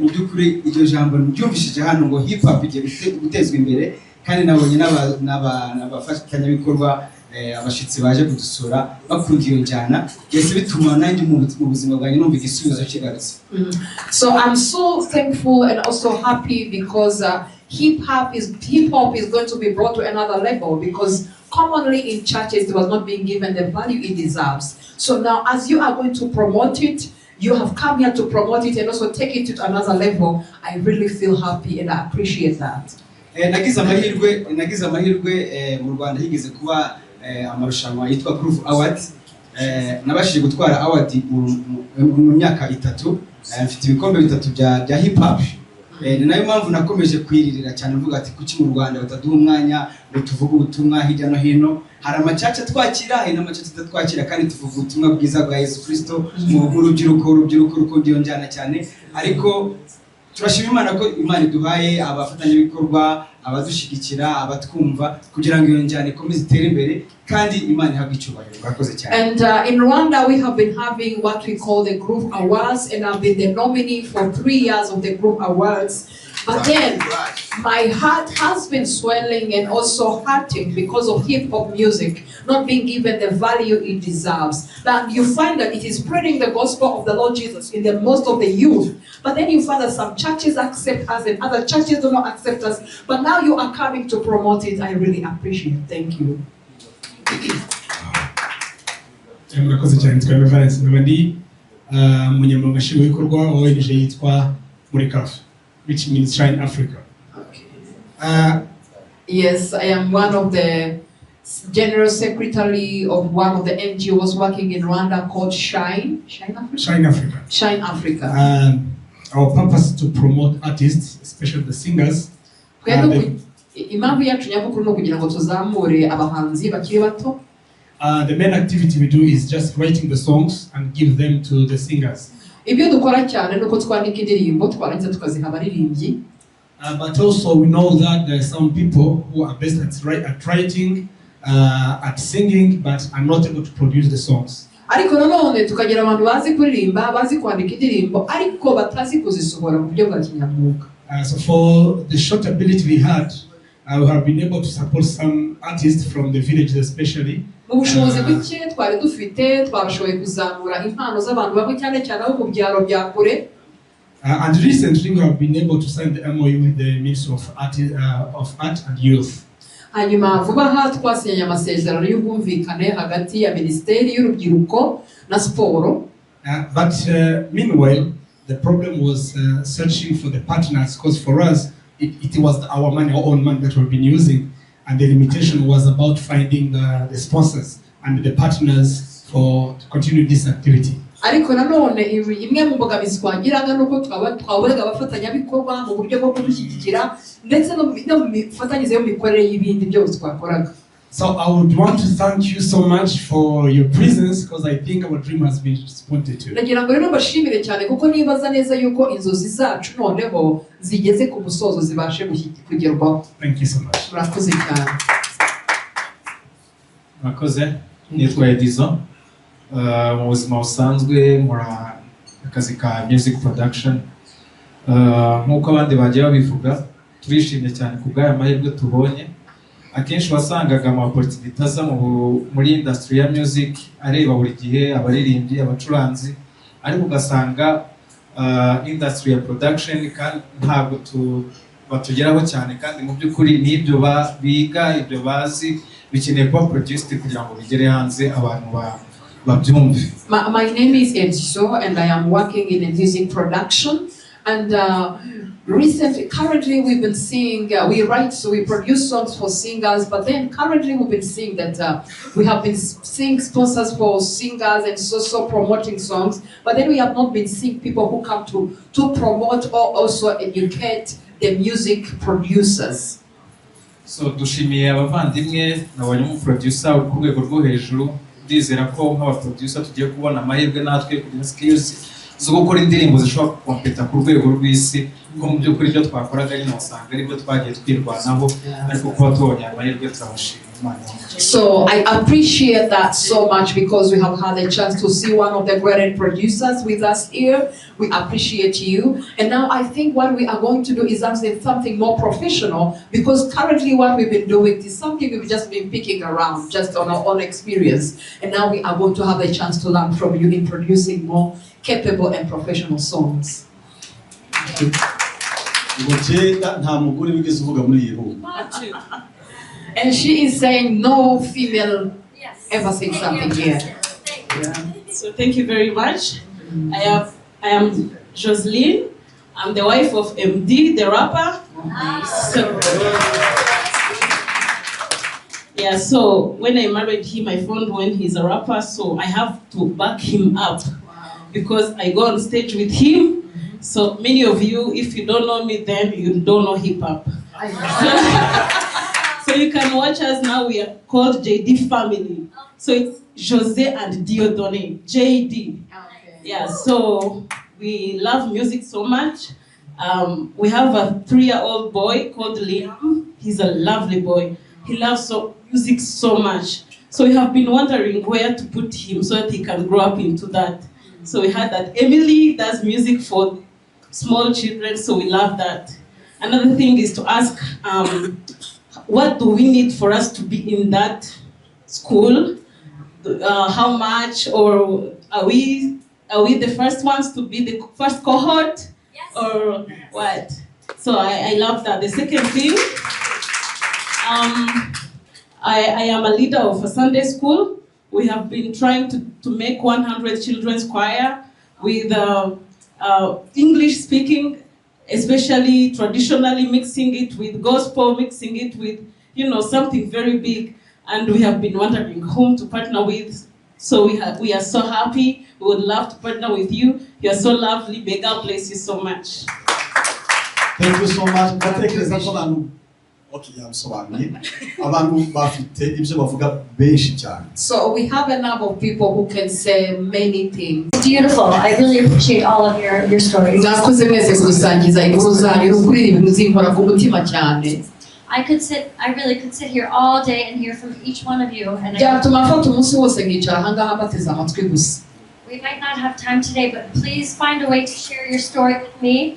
mu by'ukuri iryo jambo ryumvishije hano ngo hip hop igiye gutezwa imbere, kandi nabonye n'abafatanyabikorwa abashitsi baje kudusura bakunda iyo njyana, byese bituma nanjye mu buzima bwanjye numva igisubizo kigarutse. So I'm so thankful and also happy because hip hop is going to be brought to another level, because commonly in churches it was not being given the value it deserves. So now as you are going to promote it, you have come here to promote it and also take it to another level. I really feel happy and I appreciate that. Nagize amahirwe mu Rwanda higeze kuba amarushanwa yitwa Groove Awards. Nabashije gutwara award mu myaka 3. Mfite ibikombe 3 bya hip hop. Ni nayo mpamvu nakomeje kwiririra cyane mvuga ati kuki mu Rwanda bataduha umwanya ngo tuvuge ubutumwa hirya no hino. Hari amacaca twakira, hari n'amacaca twakira, kandi tuvuga ubutumwa bwiza bwa Yesu Kristo mu rubyiruko rukunda iyo njyana cyane. Ariko turashima Imana ko Imana iduhaye abafatanyabikorwa abadushyigikira abatwumva kugira ngo iyo njyana ikomeze itere imbere kandi Imana ihabwe icyubahiro. Murakoze cyane. And in Rwanda we have been having what we call the Group Awards, and I've been the nominee for 3 years of the Group Awards. But then my heart has been swelling and also hurting because of hip-hop music not being given the value it deserves. That you find that it is spreading the gospel of the Lord Jesus in the most of the youth. But then you find that some churches accept us and other churches do not accept us. But now you are coming to promote it. I really appreciate it. Thank you. Murakoze cyane. Twari Valence Nabandi, umunyamabanga nshingwabikorwa wa ONG yitwa Murikafu, which means Shine Africa. Yes, I am one of the general secretary of one of the NGOs working in Rwanda called Shine. Shine Africa? Shine Africa. Shine Africa. Our purpose is to promote artists, especially the singers. Impamvu yacu nyamukuru ni ukugira ngo tuzamure abahanzi bakiri bato. The main activity we do is just writing the songs and give them to the singers. Ibyo dukora cyane nuko twandika indirimbo twarangiza tukaziha abaririmbyi. But also we know that there are some people who are best at writing, at singing, but are not able to produce the songs. Ariko nanone tukagira abantu bazi kuririmba, bazi kwandika indirimbo, ariko batazi kuzisohora mu buryo bwa kinyamwuga. So for the short ability we had, we have been able to support some artists from the villages especially. Mu bushobozi buke twari dufite twabashoboye kuzamura impano z'abantu bamwe cyane cyane abo mu byaro bya kure. And recently we have been able to sign the MOU with the Ministry of Art and Youth. Hanyuma vuba aha twasinyanye amasezerano y'ubwumvikane hagati ya Minisiteri y'Urubyiruko na Siporo. But meanwhile, the problem was searching for the partners, because for us, it was our money, our own money that we've been using, and the limitation was about finding the sponsors and the partners to continue this activity. Ariko nanone imwe mu mbogamizi twagiraga nuko twabonaga abafatanyabikorwa mu buryo bwo kudushyigikira ndetse no mu mifatanyirize yo mikorere y'ibindi byose twakoraga. So I would want to thank you so much for your presence, because I think our dream has been responded to. Nagira ngo rero bashimire cyane kuko nibaza neza yuko inzozi zacu noneho zigeze ku musozo zibashe kugerwaho. Thank you so much. Murakoze cyane. Murakoze. Nitwa Edizo. Mu buzima busanzwe nkora akazi ka music production. Nk'uko abandi bagiye babivuga, turishimye cyane ku bw'aya mahirwe tubonye. Akenshi wasangaga ama opportunity aza muri industry ya music areba buri gihe abaririmbyi abacuranzi, ariko ugasanga industry ya production kandi ntabwo batugeraho cyane, kandi mu by'ukuri n'ibyo biga ibyo bazi bikeneye kuba produced kugira ngo bigere hanze abantu babyumve. My name is Edizo and I am working in a music production, and currently we've been seeing, we produce songs for singers, but then currently we've been seeing that we have been seeing sponsors for singers and so promoting songs, but then we have not been seeing people who come to promote or also educate the music producers. So dushimiye abavandimwe nabonye umuproducer uri ku rwego rwo hejuru, ndizera ko nk'abaproducer tugiye kubona amahirwe natwe kugira skills zo gukora indirimbo zishobora kukompeta ku rwego rw'isi, ko mu by'ukuri ibyo twakoraga nyine usanga aribyo twagiye twirwanaho, ariko kuba tubonye amahirwe turabashimira Imana. So I appreciate that so much, because we have had a chance to see one of the great producers with us here. We appreciate you. And now I think what we are going to do is something more professional, because currently what we've been doing is something we've just been picking around just on our own experience. And now we are going to have a chance to learn from you in producing more capable and professional songs. And she is saying no female ever said something here. Yeah. So thank you very much. I am Jocelyn. I'm the wife of MD, the rapper. So when I married him, I found when he's a rapper, so I have to back him up, because I go on stage with him. So many of you, if you don't know me, then you don't know hip hop. So you can watch us now. We are called JD Family. So it's Jose and Diodone, JD. Yeah, so we love music so much. We have a 3-year-old boy called Liam. He's a lovely boy. He loves music so much. So we have been wondering where to put him so that he can grow up into that. So we had that. Emily does music for small children, so we love that. Another thing is to ask, what do we need for us to be in that school? How much, or are we the first ones to be the first cohort? Yes. Or what? So I love that. The second thing, I am a leader of a Sunday school. We have been trying to make 100 children's choir with English speaking, especially traditionally, mixing it with gospel, mixing it with, something very big. And we have been wondering whom to partner with. So we are so happy. We would love to partner with you. You are so lovely. May God bless you so much. Thank you so much. Ndatekereza ko abantu yabisobanuye abantu bafite ibyo bavuga benshi cyane. So we have a number of people who can say many things. Beautiful. I really appreciate all of your stories. Nakoze mwese kusangiza inkuru zanyu kuri ibintu zinkora ku mutima cyane. I really could sit here all day and hear from each one of you. And we might not have time today, but please find a way to share your story with me.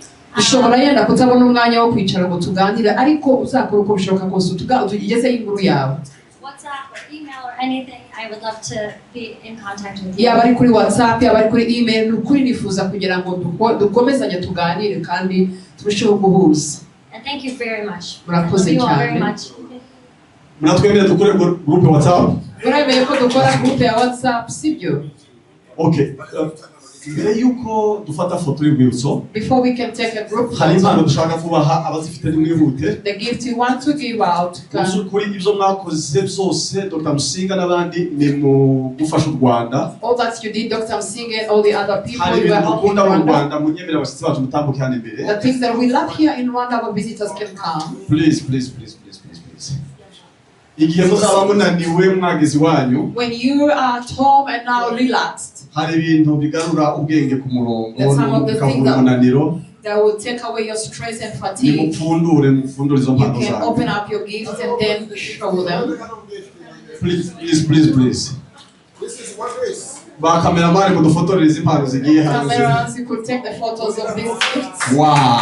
WhatsApp or email or anything, I would love to be in contact with you. Yaba kuri WhatsApp, yaba kuri email, nukuri nifuza kugira ngo dukomezanye tuganire kandi turusheho guhuza. And thank you very much. Murakoze you all very cyane. much. Muratwemera dukore group ya WhatsApp? Muremeye ko dukora group ya WhatsApp, sibyo? Okay. Mbere yuko dufata foto y'urwibutso, Before we can take a group hari impano photo, dushaka kubaha abazifite nimwihute. the gift you want to give out Kuri ibyo mwakoze byose Dr. Musinga n'abandi ni mu gufasha u Rwanda. all that you did, Dr. Musinga and all the other people Hari you were ibintu helping dukunda mu Rwanda. Rwanda munyemera abashyitsi bacu mutambuke hano imbere. The things that we love here in Rwanda, our visitors can come. Please. Igihe muzaba munaniwe mwagezi wanyu, When you are at home and now relaxed, hari ibintu bigarura ubwenge ku murongo That's some of the things bikavura umunaniro. that will take away your stress and fatigue. Nimupfundure izo You mpano can zanyu. open up your gifts and then show them. Please. Ba cameraman mudufotorere izi mpano zigiye hanze. Cameras, you could take the photos of these gifts. Wow.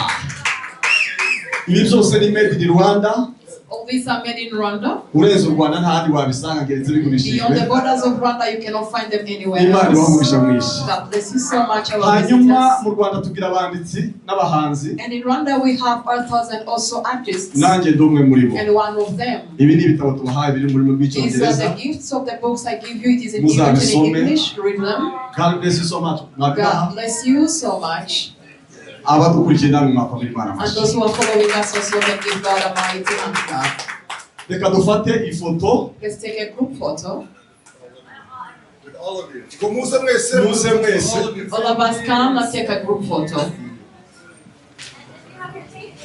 Ibi byose ni made in Rwanda. All these are made in Rwanda. Urenze u Rwanda ntahandi wabisanga ngeretse bigurishijwe. Beyond the borders of Rwanda, you cannot find them anywhere Imana else. ibamugisha mwinshi. God bless you so much, our Hanyuma visitors. mu Rwanda tugira abanditsi n'abahanzi. And in Rwanda, we have authors and also artists. Nanjye ndi umwe muri bo. And one of them. Ibi ni ibitabo tubahaye biri mu rurimi These are rw'icyongereza. the gifts of the books I give you. It is in Muzabisome. English. Read them. God bless you so much. God bless you so much. Abadukurikiye namwe mwakomera Imana And amashyi. those who are following us also can give God a mighty hand clap. Reka dufate ifoto. Let's take a group photo. Muze mwese. All of us come, let's take a group photo.